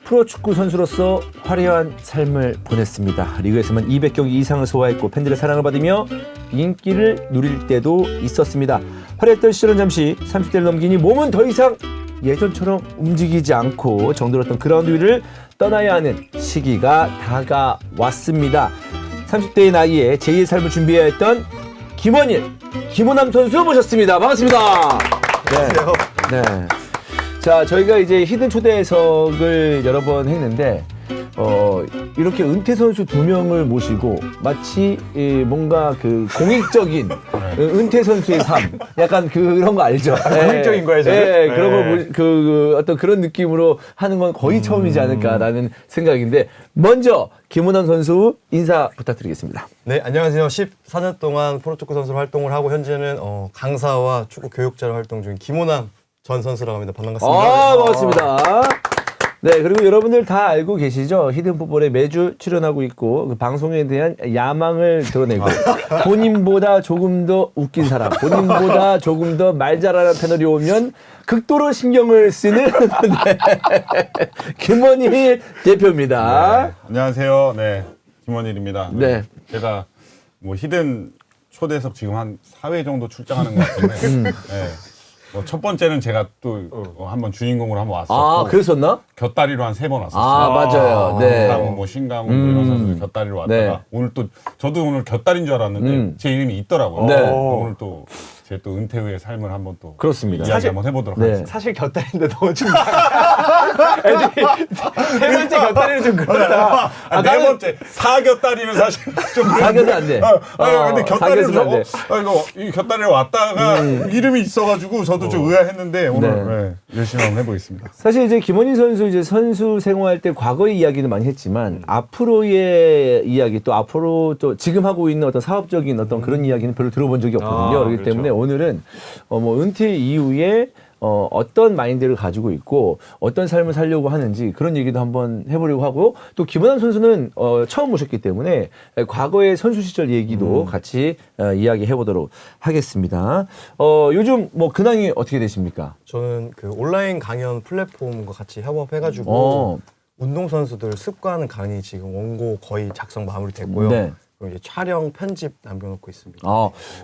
프로축구 선수로서 화려한 삶을 보냈습니다. 리그에서만 200경기 이상을 소화했고 팬들의 사랑을 받으며 인기를 누릴 때도 있었습니다. 화려했던 시절은 잠시 30대를 넘기니 몸은 더 이상 예전처럼 움직이지 않고 정들었던 그라운드 위를 떠나야 하는 시기가 다가왔습니다. 30대의 나이에 제2의 삶을 준비해야 했던 김원남 선수 모셨습니다. 반갑습니다. 안녕하세요. 네. 자, 저희가 이제 히든 초대석을 여러 번 했는데, 이렇게 은퇴 선수 2명을 모시고 마치 뭔가 그 공익적인 은퇴 선수의 삶, 약간 그런 거 알죠? 공익적인 거예요, 저는? 네, 그런 거 어떤 그런 느낌으로 하는 건 거의 처음이지 않을까라는 생각인데, 먼저 김원남 선수 인사 부탁드리겠습니다. 네, 안녕하세요. 14년 동안 프로축구 선수로 활동을 하고 현재는 강사와 축구 교육자로 활동 중인 김원남 전 선수라고 합니다. 반갑습니다. 반갑습니다. 네, 그리고 여러분들 다 알고 계시죠? 히든풋볼에 매주 출연하고 있고 그 방송에 대한 야망을 드러내고 본인보다 조금 더 웃긴 사람, 본인보다 조금 더 말 잘하는 패널이 오면 극도로 신경을 쓰는 네, 김원일 대표입니다. 네, 안녕하세요. 네, 김원일입니다. 네. 제가 뭐 히든 초대석 지금 한 4회 정도 출장하는 것 같은데 네. 뭐 첫 번째는 제가 또 한번 주인공으로 한번 왔었고 아, 그랬었나? 곁다리로 한 3번 왔었어요. 아, 맞아요. 네. 신강훈, 뭐 신강훈 이런 선수들 곁다리로 왔다가 네. 오늘 또 저도 오늘 곁다리인 줄 알았는데 제 이름이 있더라고요. 네. 오늘 또 제 또 은퇴 후의 삶을 한번 또 그렇습니다. 이야기 한번 해보도록 네. 하겠습니다. 사실 곁다리인데 너무 좀 애들이 세 번째 곁다리는 좀 그렇다. 네 번째 사곁다리는 사실 좀 사겨도 안 돼. 근데 곁다리를 사겨도 안 돼. 이거 이 곁다리를 왔다가 이름이 있어가지고 저도 좀 의아했는데 오늘 네, 열심히 한번 해보겠습니다. 사실 이제 김원희 선수 이제 선수 생활 때 과거의 이야기는 많이 했지만 앞으로의 이야기 또 앞으로 또 지금 하고 있는 어떤 사업적인 어떤 그런 이야기는 별로 들어본 적이 없거든요. 그렇기 그렇죠. 때문에 오늘은 뭐 은퇴 이후에 어떤 마인드를 가지고 있고 어떤 삶을 살려고 하는지 그런 얘기도 한번 해보려고 하고 또 김원남 선수는 처음 모셨기 때문에 과거의 선수 시절 얘기도 같이 이야기해보도록 하겠습니다. 요즘 뭐 근황이 어떻게 되십니까? 저는 그 온라인 강연 플랫폼과 같이 협업해가지고 운동선수들 습관하는 강의 지금 원고 거의 작성 마무리됐고요. 네. 그리고 이제 촬영, 편집 남겨놓고 있습니다.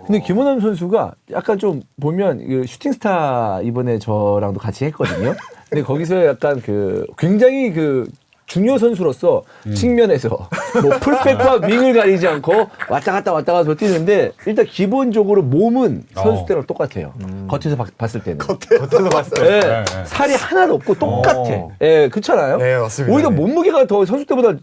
근데 김원남 선수가 약간 좀 보면 그 슈팅스타 이번에 저랑도 같이 했거든요. 근데 거기서 약간 그 굉장히 그 중요 선수로서 측면에서 뭐 풀백과 윙을 가리지 않고 왔다 갔다 뛰는데 일단 기본적으로 몸은 선수 때랑 똑같아요. 겉에서 봤을 때는. 겉에서 봤어요. 예, 네. 살이 하나도 없고 똑같아. 예, 그렇잖아요. 네, 맞습니다. 오히려 네. 몸무게가 더 선수 때보다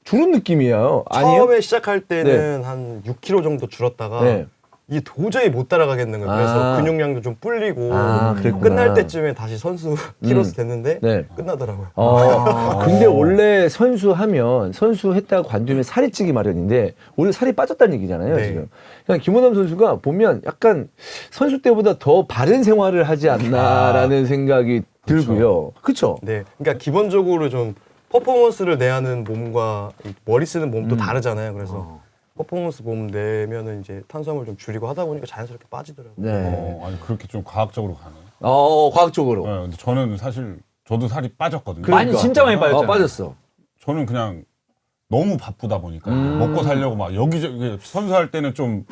주는 느낌이에요. 아니에요? 처음에 시작할 때는 한 6kg 정도 줄었다가 네. 이게 도저히 못 따라가겠는 거예요. 그래서 근육량도 좀 불리고 그랬구나. 끝날 때쯤에 다시 선수 키로수 됐는데 네. 끝나더라고요. 근데 원래 선수 했다가 관두면 살이 찌기 마련인데 오히려 살이 빠졌다는 얘기잖아요, 네. 지금. 그러니까 김원남 선수가 보면 약간 선수 때보다 더 바른 생활을 하지 않나라는 생각이 들고요. 그렇죠? 네, 그러니까 기본적으로 좀 퍼포먼스를 내야 하는 몸과 이 머리 쓰는 몸도 다르잖아요. 그래서 퍼포먼스 몸 내면은 이제 탄수화물 좀 줄이고 하다 보니까 자연스럽게 빠지더라고요. 네. 아니 그렇게 좀 과학적으로 가네요. 과학적으로. 네, 근데 저는 사실 저도 살이 빠졌거든요. 그러니까. 진짜 많이 빠졌잖아요. 빠졌어. 저는 그냥 너무 바쁘다 보니까 먹고 살려고 막 여기저기 선수할 때는 좀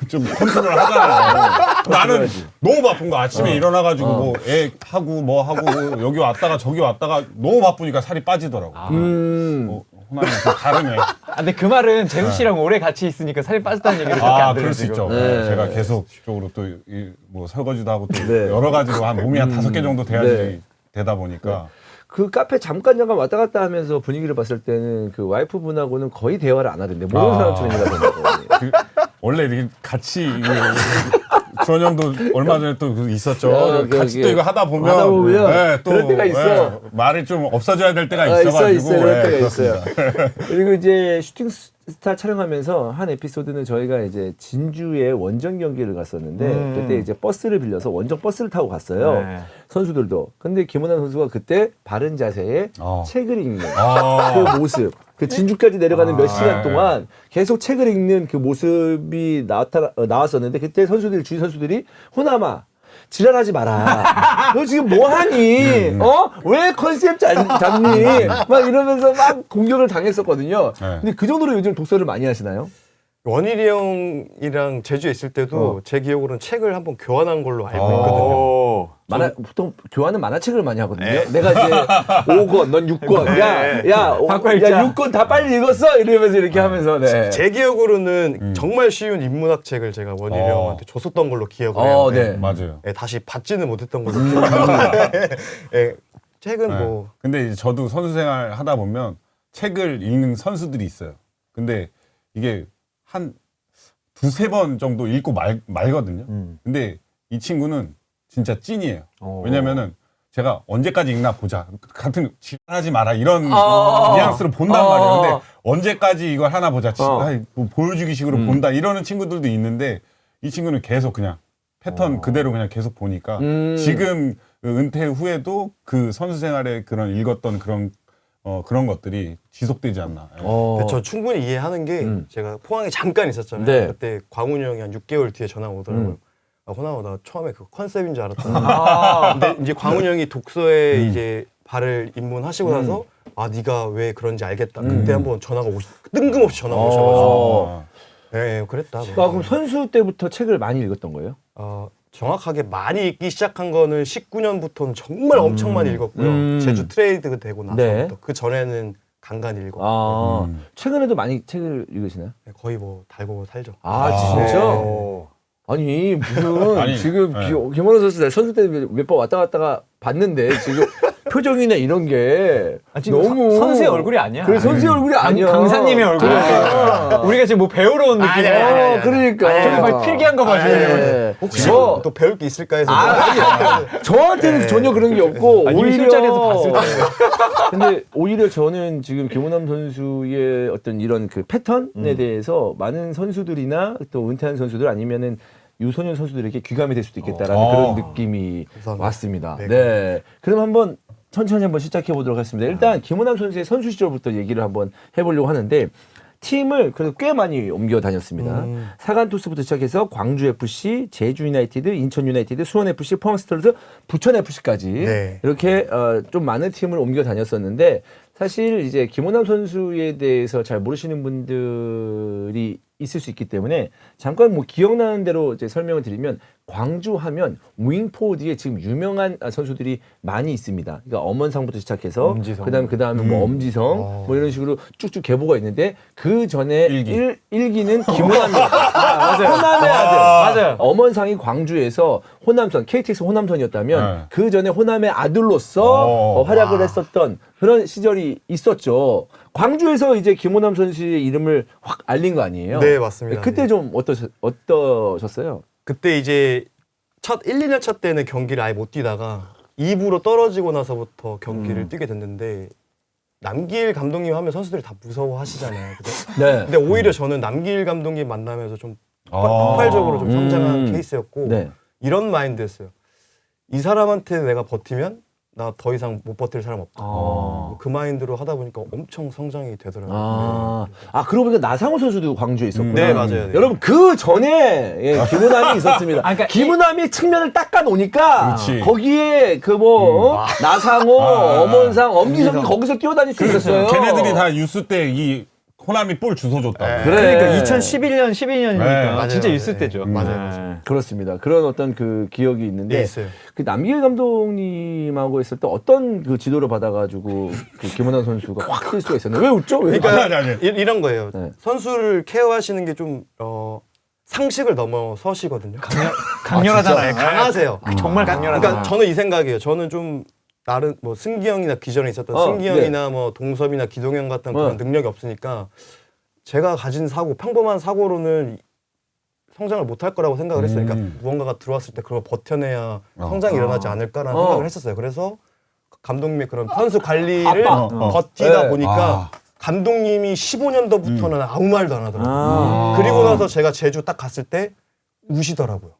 컨트롤 하잖아요. 나는 너무 바쁜 거 아침에 일어나가지고 뭐 애 하고 뭐 하고 여기 왔다가 저기 왔다가 너무 바쁘니까 살이 빠지더라고. 호남이 좀 다르네. 근데 그 말은 재우 씨랑 오래 같이 있으니까 살이 빠졌다는 얘기를 그렇게 안 들어요. 그럴 수 지금. 있죠. 네. 제가 계속적으로 또 뭐 설거지도 하고 또 네. 여러 가지로 한 몸이 한 5개 정도 돼야지 네. 되다 보니까 그 카페 잠깐 왔다 갔다 하면서 분위기를 봤을 때는 그 와이프분하고는 거의 대화를 안 하던데 모르는 사람처럼 일하던데. 원래 이렇게 같이 주원 형도 얼마 전에 또 있었죠. 같이 여기 또 이거 하다 보면 네, 또 그럴 때가 있어. 말이 좀 없어져야 될 때가 있어가지고 있어요. 그럴 때가 그렇습니다. 있어요. 그리고 이제 슈팅스타 촬영하면서 한 에피소드는 저희가 이제 진주에 원정 경기를 갔었는데 그때 이제 버스를 빌려서 원정 버스를 타고 갔어요. 네. 선수들도. 근데 김원남 선수가 그때 바른 자세에 책을 읽는 그 모습. 그 진주까지 내려가는 몇 시간 동안 계속 책을 읽는 그 모습이 나왔었는데 그때 주위 선수들이 호남아 지랄하지 마라. 너 지금 뭐 하니? 왜 컨셉 잡니? 막 이러면서 막 공격을 당했었거든요. 네. 근데 그 정도로 요즘 독서를 많이 하시나요? 원일이 형이랑 제주에 있을 때도 제 기억으로는 책을 한번 교환한 걸로 알고 있거든요. 보통 교환은 만화책을 많이 하거든요. 내가 이제 5권, 넌 6권. 야, 바꿔 읽자. 6권 다 빨리 읽었어? 이러면서 이렇게 하면서, 네. 제 기억으로는 정말 쉬운 인문학 책을 제가 원일이 형한테 줬었던 걸로 기억을 해요. 네. 맞아요. 예, 다시 받지는 못했던 걸로 기억해요. 예, 책은 네. 뭐 근데 이제 저도 선수 생활 하다 보면 책을 읽는 선수들이 있어요. 근데 이게 한 두세 번 정도 읽고 말거든요. 근데 이 친구는 진짜 찐이에요. 왜냐면은 제가 언제까지 읽나 보자. 같은 지랄하지 마라 이런 뉘앙스로 본단 말이에요. 근데 언제까지 이걸 하나 보자. 뭐 보여주기식으로 본다 이러는 친구들도 있는데 이 친구는 계속 그냥 패턴 그대로 그냥 계속 보니까 지금 은퇴 후에도 그 선수 생활에 그런 읽었던 그런 것들이 지속되지 않나. 근데 저 충분히 이해하는 게 제가 포항에 잠깐 있었잖아요. 네. 그때 광훈이 형이 한 6개월 뒤에 전화 오더라고요. 호나우 나 처음에 그 컨셉인 줄 알았다. 근데 이제 광훈이 형이 독서에 이제 발을 입문하시고 나서 아 네가 왜 그런지 알겠다. 그때 한번 전화가 뜬금없이 전화가 오셔가지고 네, 그랬다. 그럼 선수 때부터 책을 많이 읽었던 거예요? 정확하게 많이 읽기 시작한 거는 19년부터는 정말 엄청 많이 읽었고요. 제주 트레이드 되고 나서부터. 네. 그 전에는 간간히 읽었고 최근에도 많이 책을 읽으시나요? 네, 거의 뭐 달고 살죠. 진짜? 아니 무슨 아니, 지금 네. 김원호 선수 선수 때 몇 번 왔다 갔다가 봤는데 지금 표정이나 이런 게 지금 너무 선수의 얼굴이 아니야. 그래 선수의 얼굴이 아니야. 강사님의 얼굴이야. 우리가 지금 뭐 배우러 온 느낌이야. 그러니까 저기 막 필기한 거 봐주세요. 네. 혹시 또 배울 게 있을까 해서 저한테는 전혀 그런 게 없고 아니, 오히려 술자리에서 봤을 때. 근데 오히려 저는 지금 김호남 선수의 어떤 이런 그 패턴에 대해서 많은 선수들이나 또 은퇴한 선수들 아니면은 유소년 선수들에게 귀감이 될 수도 있겠다라는 그런 느낌이 감사합니다. 왔습니다. 네. 네. 그럼 한번 천천히 한번 시작해 보도록 하겠습니다. 일단 김호남 선수의 선수 시절부터 얘기를 한번 해보려고 하는데 팀을 그래도 꽤 많이 옮겨 다녔습니다. 사간 토스부터 시작해서 광주 FC, 제주 유나이티드, 인천 유나이티드, 수원 FC, 포항 스틸러스, 부천 FC까지 네. 이렇게 좀 많은 팀을 옮겨 다녔었는데 사실 이제 김호남 선수에 대해서 잘 모르시는 분들이 있을 수 있기 때문에 잠깐 뭐 기억나는 대로 이제 설명을 드리면 광주 하면 윙포워드에 지금 유명한 선수들이 많이 있습니다. 그러니까 엄원상부터 시작해서 엄지성. 그다음에 뭐 엄지성 뭐 이런 식으로 쭉쭉 계보가 있는데 그 전에 일기는 김호남입니다. 맞아요. 호남의 아들. 맞아요. 엄원상이 광주에서 호남선 KTX 호남선이었다면 네. 그 전에 호남의 아들로서 활약을 했었던 그런 시절이 있었죠. 광주에서 이제 김호남 선수의 이름을 확 알린 거 아니에요? 네, 맞습니다. 그때 네. 좀 어떠셨어요? 그때 이제 첫 1, 2년 차 때는 경기를 아예 못 뛰다가 2부로 떨어지고 나서부터 경기를 뛰게 됐는데 남길 감독님 하면 선수들이 다 무서워하시잖아요. 그죠? 네. 근데 오히려 저는 남길 감독님 만나면서 좀 폭발적으로 좀 성장한 케이스였고 네. 이런 마인드였어요. 이 사람한테 내가 버티면 나 더 이상 못 버틸 사람 없다. 그 마인드로 하다 보니까 엄청 성장이 되더라고요. 그러고 보니까 나상호 선수도 광주에 있었구나. 네, 맞아요. 네. 여러분 그 전에 김은남이 있었습니다. 그러니까 김은남이 측면을 닦아 놓으니까 그렇지. 거기에 그 뭐 나상호, 엄원상, 엄기성이 거기서 뛰어다닐 수 있었어요. 걔네들이 다 유스 때 이 호남이 볼 주워 줬다고. 그래. 그러니까 2011년, 12년이니까 네. 맞아요, 진짜 맞아요. 있을 때죠. 맞아요. 그렇습니다. 그런 어떤 그 기억이 있는데 네, 있어요. 그 남길 감독님하고 했을 때 어떤 그 지도를 받아가지고 그 김원환 선수가 확 뛸 수가 있었나요? 왜 웃죠? 왜? 그러니까 아니. 이런 거예요. 네. 선수를 케어하시는 게 좀 상식을 넘어서시거든요. 강렬하잖아요. 강하세요. 정말 강렬하다. 그러니까 저는 이 생각이에요. 저는 좀 나름 뭐 승기 형이나 기존에 있었던 승기 형이나 뭐 동섭이나 기동형 같은 그런 능력이 없으니까 제가 가진 사고 평범한 사고로는 성장을 못할 거라고 생각을 했어요. 그러니까 무언가가 들어왔을 때 그걸 버텨내야 성장이 일어나지 않을까라는 생각을 했었어요. 그래서 감독님의 그런 선수 관리를 버티다 네. 보니까 감독님이 15년도부터는 아무 말도 안 하더라고요. 그리고 나서 제가 제주 딱 갔을 때 우시더라고요.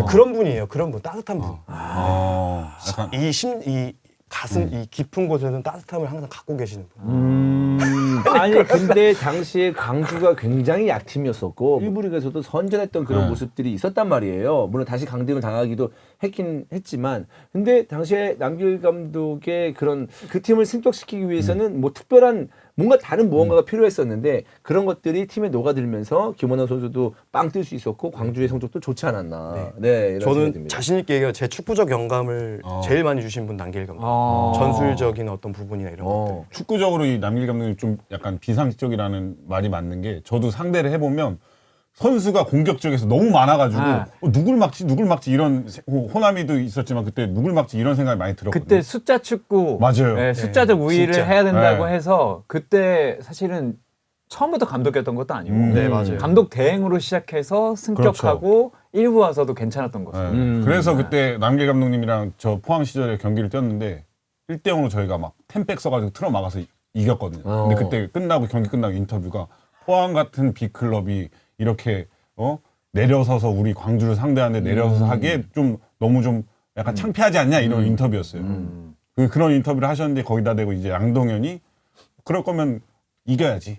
그런 분이에요. 그런 분, 따뜻한 분. 약간 이 가슴, 이 깊은 곳에는 따뜻함을 항상 갖고 계시는 분. 아니 근데 당시에 광주가 굉장히 약팀이었었고 일부 리그에서도 선전했던 그런 네. 모습들이 있었단 말이에요. 물론 다시 강등을 당하기도 했긴 했지만 근데 당시에 남길 감독의 그런 그 팀을 승격시키기 위해서는 뭐 특별한 뭔가 다른 무언가가 필요했었는데 그런 것들이 팀에 녹아들면서 김원환 선수도 빵 뜰 수 있었고 광주의 성적도 좋지 않았나. 네, 이런 생각이 저는 듭니다. 자신 있게 얘기해요. 제 축구적 영감을 제일 많이 주신 분 남길 감독. 전술적인 어떤 부분이나 이런 것들. 축구적으로 이 남길 감독이 좀 약간 비상식적이라는 말이 맞는 게 저도 상대를 해보면 선수가 공격 쪽에서 너무 많아가지고 누굴 막지 이런 호남이도 있었지만 그때 누굴 막지 이런 생각이 많이 들었거든요. 그때 숫자 축구 맞아요. 네, 숫자적 우위를 진짜. 해야 된다고 네. 해서 그때 사실은 처음부터 감독이었던 것도 아니고 네, 맞아요. 감독 대행으로 시작해서 승격하고 일부 와서도 괜찮았던 거죠. 네. 그래서 그때 남길 감독님이랑 저 포항 시절에 경기를 뛰었는데 1대0으로 저희가 막 템백 써가지고 틀어 막아서 이겼거든요. 근데 그때 경기 끝나고 인터뷰가 포항 같은 빅클럽이 이렇게 내려서서 우리 광주를 상대하는데 내려서서 하기에 좀 너무 좀 약간 창피하지 않냐 이런 인터뷰였어요. 그런 인터뷰를 하셨는데 거기다 대고 이제 양동현이 그럴 거면 이겨야지.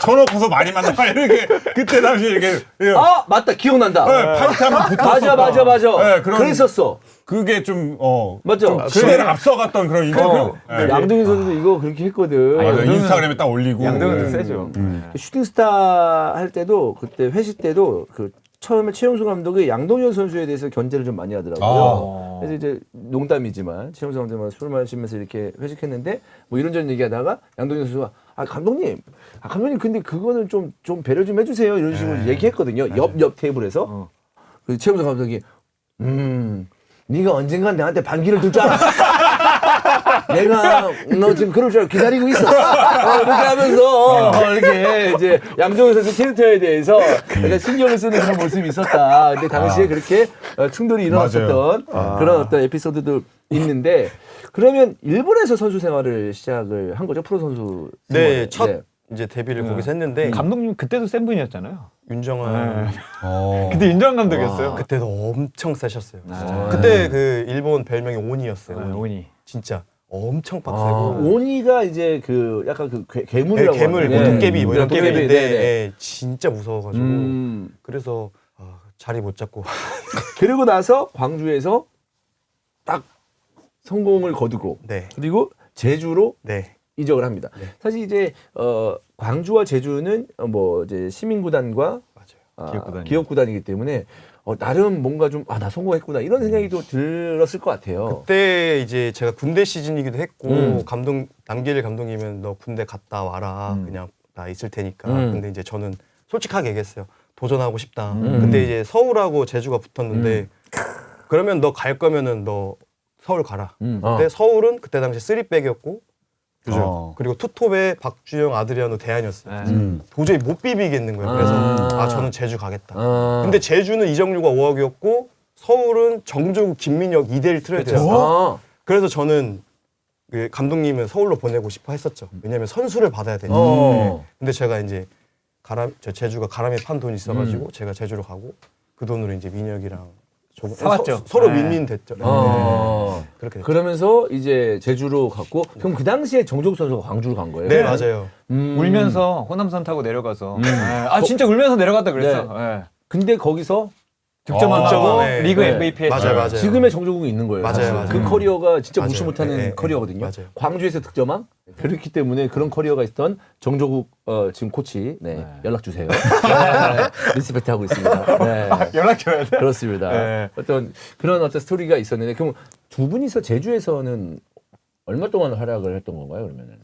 저놓고서 많이 만나 이렇게 그때 당시 이렇게 아 맞다 기억난다. 파이트 한번 붙었어. 맞아. 네, 그랬었어. 그게 좀 맞죠. 좀 시대를 앞서갔던 그런 인터뷰. 네. 양동인 선수도 이거 그렇게 했거든. 맞아, 인스타그램에 딱 올리고. 양동현도 네. 세죠. 슈팅스타 할 때도 그때 회식 때도 그 처음에 최용수 감독이 양동현 선수에 대해서 견제를 좀 많이 하더라고요. 그래서 이제 농담이지만 최용수 감독만 술 마시면서 이렇게 회식했는데 뭐 이런저런 얘기하다가 양동현 선수가 감독님 근데 그거는 좀 배려 좀 해주세요 이런 식으로 얘기했거든요. 옆 테이블에서. 그 최용수 감독이 네가 언젠간 나한테 반기를 둘 줄 알았어. 내가 너 지금 그럴 줄 알고 기다리고 있었어. 이렇게 하면서 이렇게 이제 양정현 선수 캐릭터에 대해서 약간 신경을 쓰는 그런 모습이 있었다. 근데 당시에 그렇게 충돌이 일어났었던 그런 어떤 에피소드도 있는데 그러면 일본에서 선수 생활을 시작을 한 거죠? 프로 선수 네, 생활을. 첫 이제 데뷔를 거기서 했는데 감독님 그때도 센 분이었잖아요. 윤정환 그때 윤정환 감독이었어요. 그때도 엄청 세셨어요. 진짜. 그때 그 일본 별명이 오니였어요. 오니. 오니. 진짜 엄청 빡세고. 오니가 이제 그 약간 그 괴물이라고 괴물, 하는데. 뭐 도깨비 뭐 이런 도깨비, 도깨비인데 네네. 예, 진짜 무서워가지고 그래서 자리 못 잡고 그리고 나서 광주에서 딱 성공을 거두고 네, 그리고 제주로 네, 이적을 합니다. 사실 이제 광주와 제주는 뭐 이제 시민구단과 맞아요. 기업구단이기 때문에 나름 뭔가 좀 나 성공했구나 이런 생각이 또 들었을 것 같아요. 그때 이제 제가 군대 시즌이기도 했고 남길 감독님은 너 군대 갔다 와라 그냥 나 있을 테니까. 근데 이제 저는 솔직하게 얘기했어요. 도전하고 싶다. 근데 이제 서울하고 제주가 붙었는데 그러면 너 갈 거면은 너 서울 가라. 근데 서울은 그때 당시 3백이었고 그리고 투톱에 박주영, 아드리아노, 대안이었어요. 도저히 못 비비겠는 거예요. 그래서 저는 제주 가겠다. 근데 제주는 이정류가 5억이었고 서울은 정조국, 김민혁 2대1 트레이드였어요. 그래서 저는 그 감독님은 서울로 보내고 싶어 했었죠. 왜냐면 선수를 받아야 되니까. 근데 제가 이제 제주가 가람이 판 돈이 있어가지고 제가 제주로 가고 그 돈으로 이제 민혁이랑 사왔죠. 서로 네. 윈윈 됐죠. 그렇게 됐죠. 그러면서 이제 제주로 갔고 그럼 그 당시에 정조국 선수가 광주로 간 거예요? 네, 맞아요. 울면서 호남선 타고 내려가서 진짜 울면서 내려갔다 그랬어. 네. 근데 거기서 득점하고 네. 리그 네. MVP 했죠. 맞아요. 지금의 정조국이 있는 거예요. 맞아요, 사실. 맞아요. 그 커리어가 진짜 맞아요. 무시 못하는 네, 네, 커리어거든요. 맞아요. 광주에서 득점왕 그렇기 때문에 그런 커리어가 있던 정조국 지금 코치 연락 주세요. 리스펙트 하고 있습니다. 네. 연락 줘야 돼. 그렇습니다. 네. 그런 스토리가 있었는데 그럼 두 분이서 제주에서는 얼마 동안 활약을 했던 건가요? 그러면은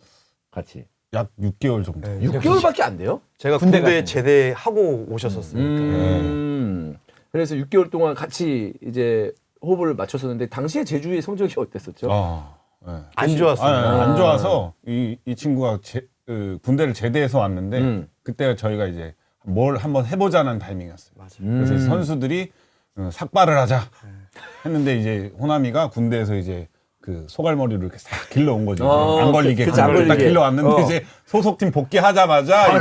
같이 약 6개월 정도. 네. 6개월밖에 안 돼요? 제가 군대 군대 갔어요. 제대하고 오셨었으니까. 그래서 6개월 동안 같이 이제 호흡을 맞췄었는데 당시에 제주의 성적이 어땠었죠? 네. 안 좋았어요. 안 좋아서 이 친구가 군대를 제대해서 왔는데 그때가 저희가 이제 뭘 한번 해보자는 타이밍이었어요. 맞아요. 그래서 선수들이 삭발을 하자 했는데 이제 호남이가 군대에서 이제 그 소갈머리를 이렇게 싹 길러온 거죠. 안 걸리게 그치, 안 딱 걸리게. 길러왔는데 이제 소속팀 복귀하자마자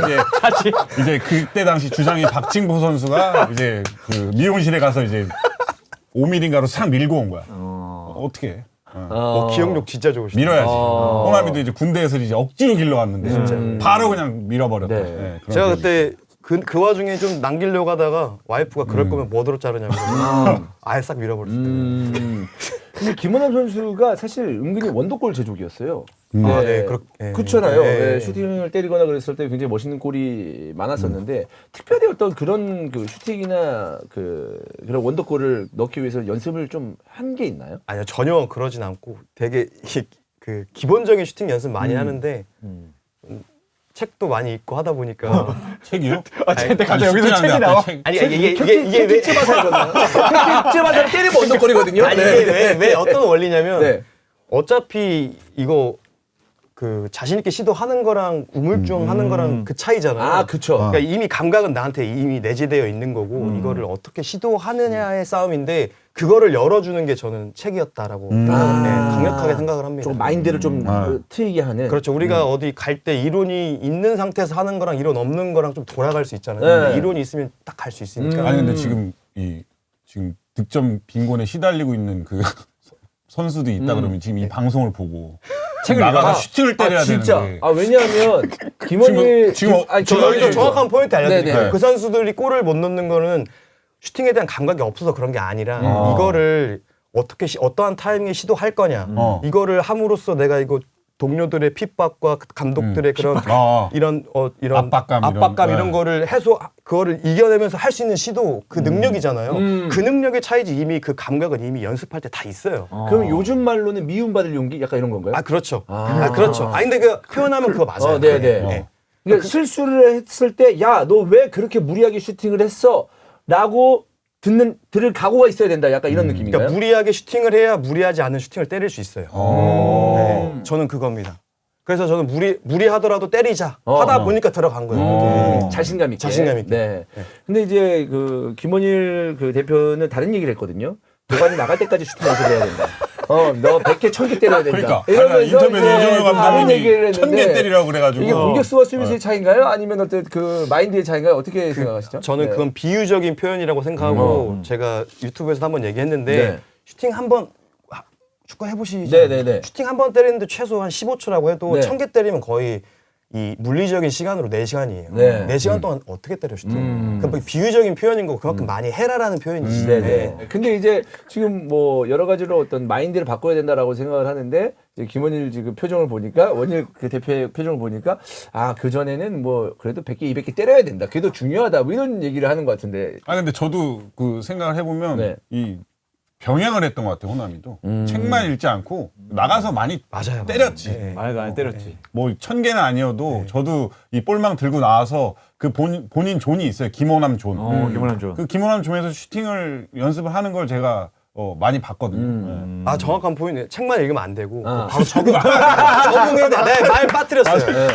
이제 그때 당시 주장이 박진보 선수가 이제 그 미용실에 가서 이제 5mm인가로 싹 밀고 온 거야. 어떻게 해? 뭐 기억력 진짜 좋으시죠. 밀어야지. 호남이도 이제 군대에서 이제 억지로 길러왔는데 바로 그냥 밀어버렸다. 네. 네, 그런 제가 기억이 그때 그 와중에 좀 남기려고 하다가 와이프가 그럴 거면 뭐더러 자르냐고 아예 싹 밀어버렸어요. 근데 김원남 선수가 사실 은근히 원더골 제조기였어요. 아, 네, 그렇잖아요. 네. 네, 슈팅을 때리거나 그랬을 때 굉장히 멋있는 골이 많았었는데 특별히 어떤 그런 그 슈팅이나 그런 원더골을 넣기 위해서 연습을 좀 한 게 있나요? 아니요, 전혀 그러진 않고 되게 그 기본적인 슈팅 연습 많이 하는데 책도 많이 읽고 하다 보니까 책이요? 근데 갑자기 아니, 여기서 쉽지 않은데 책이 나와. 책. 아니 이게 왜 찌바사거든요. 찌바사를 때리면 원더골이거든요. 아니 이게 왜 어떤 원리냐면 네. 어차피 이거 그 자신 있게 시도하는 거랑 우물쭈물하는 거랑 그 차이잖아요. 아, 그쵸. 그러니까 이미 감각은 나한테 이미 내재되어 있는 거고 이거를 어떻게 시도하느냐의 싸움인데 그거를 열어주는 게 저는 책이었다라고 강력하게 생각을 합니다. 좀 마인드를 좀 트이게 하는. 그렇죠. 우리가 어디 갈 때 이론이 있는 상태에서 하는 거랑 이론 없는 거랑 좀 돌아갈 수 있잖아요. 네. 근데 이론이 있으면 딱 갈 수 있으니까. 아니 근데 지금 지금 득점 빈곤에 시달리고 있는 그 선수도 있다 그러면 지금 이 방송을 보고 책을 나가서 슈팅을 때려야 진짜. 되는데. 왜냐하면 김원일 지금 저 여기서 정확한 포인트 알려드릴게요. 네네. 그 선수들이 골을 못 넣는 거는 슈팅에 대한 감각이 없어서 그런 게 아니라 이거를 어떻게 어떠한 타이밍에 시도할 거냐 이거를 함으로써 내가 이거 동료들의 핍박과 감독들의 그런 이런 압박감 이런 거를 그거를 이겨내면서 할 수 있는 시도 그 능력이잖아요. 그 능력의 차이지 이미 그 감각은 이미 연습할 때 다 있어요. 그럼 요즘 말로는 미움받을 용기 약간 이런 건가요? 아 그렇죠. 그렇죠. 근데 그 표현하면 그거 맞아요. 네네. 네. 그러니까 실수를 했을 때 야, 너 왜 그렇게 무리하게 슈팅을 했어? 라고 들을 각오가 있어야 된다. 약간 이런 느낌인가요? 그러니까 무리하게 슈팅을 해야 무리하지 않은 슈팅을 때릴 수 있어요. 네, 저는 그겁니다. 그래서 저는 무리하더라도 때리자 하다 보니까 들어간 거예요. 자신감 있게. 자신감 있게. 네. 근데 이제 그 김원일 그 대표는 다른 얘기를 했거든요. 도관이 나갈 때까지 슈팅 연습해야 된다. 너 100개, 1000개 때려야 된다. 그러니까 인터뷰에 이제 이정효 다른 감독님이 얘기를 1000개 했는데 때리라고 그래가지고 이게 공격수와 수비수의 차이인가요? 아니면 어떤 그 마인드의 차이인가요? 어떻게 생각하시죠? 저는 그건 비유적인 표현이라고 생각하고 제가 유튜브에서도 한번 얘기했는데 네. 슈팅 한번 축구 해보시죠. 네네네. 슈팅 한 번 때리는데 최소 한 15초라고 해도 네. 1000개 때리면 거의 이 물리적인 시간으로 4시간이에요. 네. 4시간 동안 어떻게 때려 슈팅? 그럼 비유적인 표현인 거고 그만큼 많이 해라라는 표현이지. 네네. 근데 이제 지금 뭐 여러 가지로 어떤 마인드를 바꿔야 된다라고 생각을 하는데 이제 김원일 지금 표정을 보니까 원일 그 대표의 표정을 보니까 그 전에는 뭐 그래도 100개, 200개 때려야 된다. 그게 더 중요하다. 뭐 이런 얘기를 하는 것 같은데. 근데 저도 그 생각을 해보면 네. 이 병행을 했던 것 같아요 호남이도 책만 읽지 않고 나가서 많이 맞아요. 때렸지. 네. 많이 때렸지. 뭐 1000개는 아니어도 저도 이 볼망 들고 나와서 그 본인 존이 있어요. 김호남 존. 김원남 존. 그 김호남 존에서 슈팅을 연습을 하는 걸 제가 많이 봤거든요. 네. 정확한 포인트. 책만 읽으면 안 되고 바로 적응해야 돼. 말 빠뜨렸어요.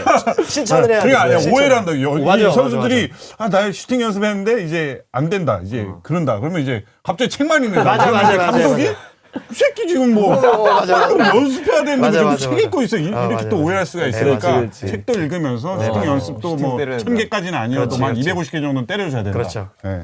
실천을 해야 돼. 그게 아니야. 실천. 오해를 한다. 이 맞아, 선수들이 나 슈팅 연습했는데 이제 안 된다. 이제 그런다. 그러면 이제 갑자기 책만 읽는다. 맞아. 감독이 이 새끼 지금 뭐 연습해야 되는데 지금 책 읽고 있어. 이렇게 또 오해할 수가 있으니까 그렇지. 책도 읽으면서 슈팅 연습도 뭐 때려야 1000개까지는 아니어도 한 그렇지. 250개 정도는 때려줘야 된다. 그렇죠. 네.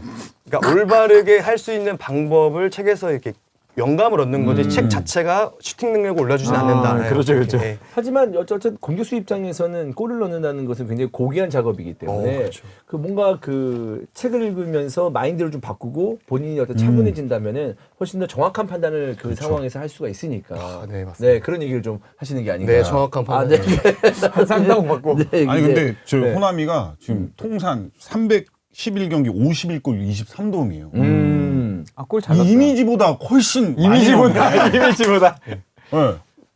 그러니까 올바르게 할 수 있는 방법을 책에서 이렇게 영감을 얻는 거지 책 자체가 슈팅 능력을 올려주진 않는다. 네. 그렇죠, 그렇죠. 네. 하지만 어쨌든 공격수 입장에서는 골을 넣는다는 것은 굉장히 고귀한 작업이기 때문에 그렇죠. 그 뭔가 그 책을 읽으면서 마인드를 좀 바꾸고 본인이 어떤 차분해진다면은 훨씬 더 정확한 판단을 그 상황에서 할 수가 있으니까. 네, 맞습니다. 그런 얘기를 좀 하시는 게 아닌가. 네, 정확한 판단. 네. 상당 받고. 네, 아니 근데 저 네. 호남이가 지금 통산 311경기 51골 23도움이에요. 골 잘 넣었어요. 이미지보다 훨씬 이미지보다. 네.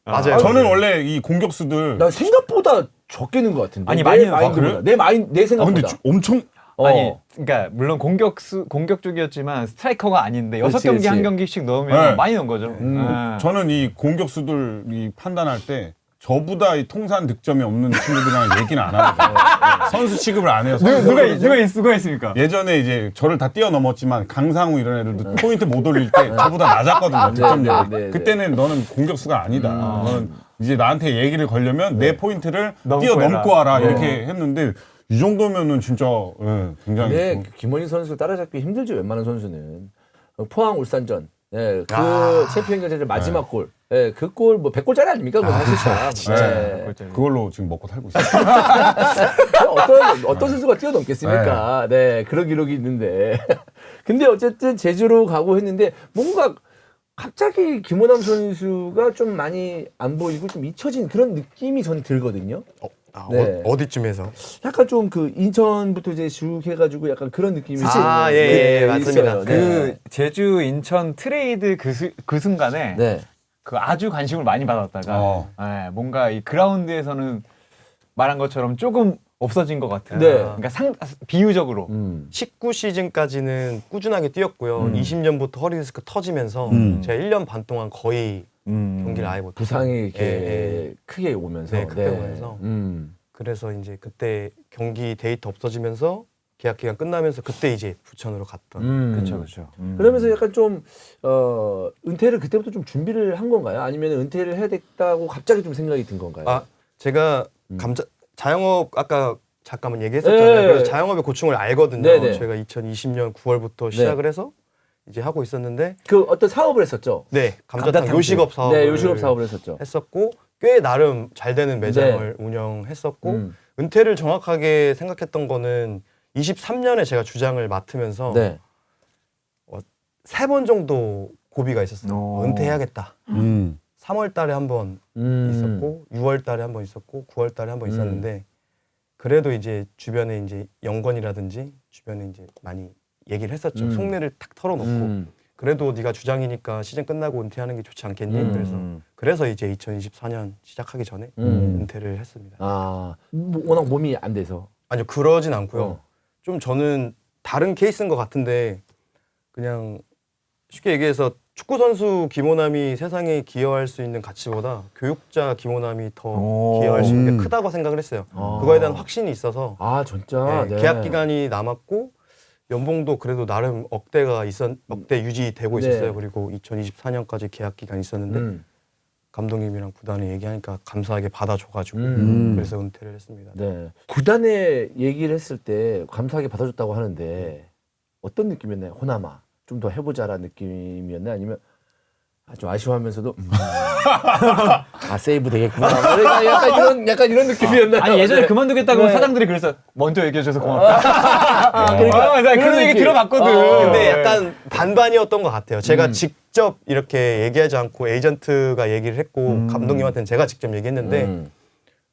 맞아요. 저는 원래 이 공격수들 난 생각보다 적게 넣은 것 같은데. 아니, 내 많이 넣었어. 마인드보다. 내 근데 생각보다. 엄청 아니, 그러니까 물론 공격 쪽이었지만 스트라이커가 아닌데 그렇지, 6경기 한 그렇지. 경기씩 넣으면 네. 많이 넣은 거죠. 네. 저는 이 공격수들이 판단할 때 저보다 이 통산 득점이 없는 친구들이랑 얘기는 안 하거든요. 선수 취급을 안 해요. 누가 있습니까? 예전에 이제 저를 다 뛰어넘었지만 강상우 이런 애들도 포인트 못 올릴 때 저보다 낮았거든요. 득점력이. 네. 그때는 너는 공격수가 아니다. 너는 이제 나한테 얘기를 걸려면 내 포인트를 넘고 뛰어넘고 해라. 와라 이렇게 했는데 이 정도면은 진짜 굉장히 근데 김원희 선수 따라잡기 힘들죠. 웬만한 선수는. 포항 울산전 네, 그 챔피언 경기장 마지막 골. 네, 그 골 뭐 100골짜리 아닙니까? 그 사실상. 진짜. 네. 그걸로 지금 먹고 살고 있어요. 어떤 선수가 뛰어넘겠습니까? 네, 그런 기록이 있는데. 근데 어쨌든 제주로 가고 했는데 뭔가 갑자기 김호남 선수가 좀 많이 안 보이고 좀 잊혀진 그런 느낌이 전 들거든요. 네. 어디쯤에서? 약간 좀 그 인천부터 이제 쭉 해가지고 약간 그런 느낌이 맞습니다. 있어요. 그 제주 인천 트레이드 그 순간에 네. 그 아주 관심을 많이 받았다가 예, 뭔가 이 그라운드에서는 말한 것처럼 조금 없어진 것 같은. 네. 그러니까 비유적으로 19시즌까지는 꾸준하게 뛰었고요. 20년부터 허리 디스크 터지면서 제가 1년 반 동안 거의 경기를 아예 못 부상이 이렇게 크게 오면서. 네, 크게 오면서. 그래서 이제 그때 경기 데이터 없어지면서 계약 기간 끝나면서 그때 이제 부천으로 갔던. 그렇죠. 그러면서 약간 좀 은퇴를 그때부터 좀 준비를 한 건가요? 아니면 은퇴를 해야 됐다고 갑자기 좀 생각이 든 건가요? 아, 제가 자영업 아까 잠깐만 얘기했었잖아요. 네. 그래서 자영업의 고충을 알거든요. 네네. 제가 2020년 9월부터 시작을 해서 이제 하고 있었는데 그 어떤 사업을 했었죠? 네, 감자탕 요식업 사업을 네, 요식업 사업을 했었죠. 했었고 꽤 나름 잘 되는 매장을 운영했었고 은퇴를 정확하게 생각했던 거는 23년에 제가 주장을 맡으면서 네. 3번 정도 고비가 있었어요. 은퇴해야겠다. 3월 달에 한 번 있었고 6월 달에 한 번 있었고 9월 달에 한 번 있었는데 그래도 이제 주변에 이제 연건이라든지 주변에 이제 많이 얘기를 했었죠. 속내를 탁 털어놓고 그래도 네가 주장이니까 시즌 끝나고 은퇴하는 게 좋지 않겠니? 그래서 이제 2024년 시작하기 전에 은퇴를 했습니다. 아, 워낙 몸이 안 돼서. 아니요, 그러진 않고요. 좀 저는 다른 케이스인 것 같은데 그냥 쉽게 얘기해서 축구 선수 김호남이 세상에 기여할 수 있는 가치보다 교육자 김호남이 더 기여할 수 있는 게 크다고 생각을 했어요. 그거에 대한 확신이 있어서 아, 진짜. 네, 계약 기간이 남았고 연봉도 그래도 나름 억대 유지되고 있었어요. 그리고 2024년까지 계약 기간이 있었는데 감독님이랑 구단에 얘기하니까 감사하게 받아줘가지고 그래서 은퇴를 했습니다. 네. 구단에 얘기를 했을 때 감사하게 받아줬다고 하는데 어떤 느낌이었나요? 호남아 좀 더 해보자라는 느낌이었나요? 아니면 좀 아쉬워하면서도 아 세이브 되겠구나. 약간 이런 느낌이었나요? 아니 예전에 네. 그만두겠다고 네. 사장들이 그래서 먼저 얘기해줘서 고맙다. 그러니까 나 그런 얘기 느낌. 들어봤거든. 근데 약간 반반이었던 것 같아요. 제가 직접 이렇게 얘기하지 않고 에이전트가 얘기를 했고 감독님한테는 제가 직접 얘기했는데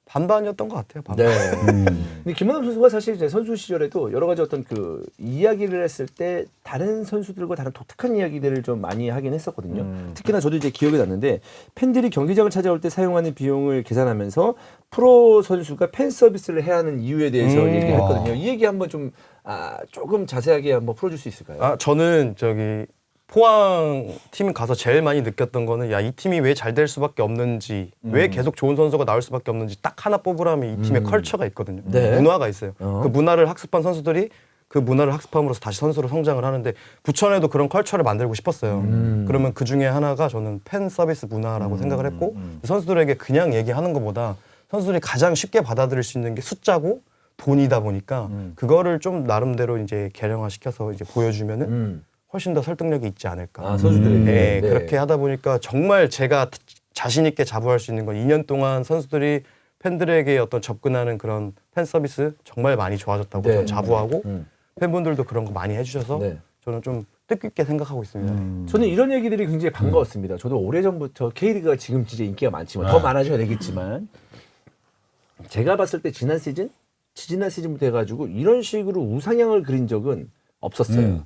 반반이었던 것 같아요. 반반. 네. 근데 김호남 선수가 사실 이제 선수 시절에도 여러 가지 어떤 그 이야기를 했을 때 다른 선수들과 다른 독특한 이야기들을 좀 많이 하긴 했었거든요. 특히나 저도 이제 기억이 났는데 팬들이 경기장을 찾아올 때 사용하는 비용을 계산하면서 프로 선수가 팬 서비스를 해야 하는 이유에 대해서 얘기를 했거든요. 이 얘기 한번 좀 조금 자세하게 한번 풀어줄 수 있을까요? 저는 저기 포항 팀 가서 제일 많이 느꼈던 거는 야, 이 팀이 왜 잘 될 수밖에 없는지 왜 계속 좋은 선수가 나올 수밖에 없는지 딱 하나 뽑으라면 이 팀의 컬처가 있거든요. 네. 문화가 있어요. 그 문화를 학습한 선수들이 그 문화를 학습함으로써 다시 선수로 성장을 하는데 부천에도 그런 컬처를 만들고 싶었어요. 그러면 그 중에 하나가 저는 팬 서비스 문화라고 생각을 했고 선수들에게 그냥 얘기하는 것보다 선수들이 가장 쉽게 받아들일 수 있는 게 숫자고 돈이다 보니까 그거를 좀 나름대로 이제 개량화시켜서 이제 보여주면은 훨씬 더 설득력이 있지 않을까. 선수들에게. 네, 네. 그렇게 하다 보니까 정말 제가 자신 있게 자부할 수 있는 건 2년 동안 선수들이 팬들에게 어떤 접근하는 그런 팬 서비스 정말 많이 좋아졌다고 네. 저는 자부하고 팬분들도 그런 거 많이 해주셔서 네. 저는 좀 뜻깊게 생각하고 있습니다. 저는 이런 얘기들이 굉장히 반가웠습니다. 저도 오래전부터 K리그가 지금 진짜 인기가 많지만 더 많아져야 되겠지만 제가 봤을 때 지난 시즌부터 해가지고 이런 식으로 우상향을 그린 적은 없었어요.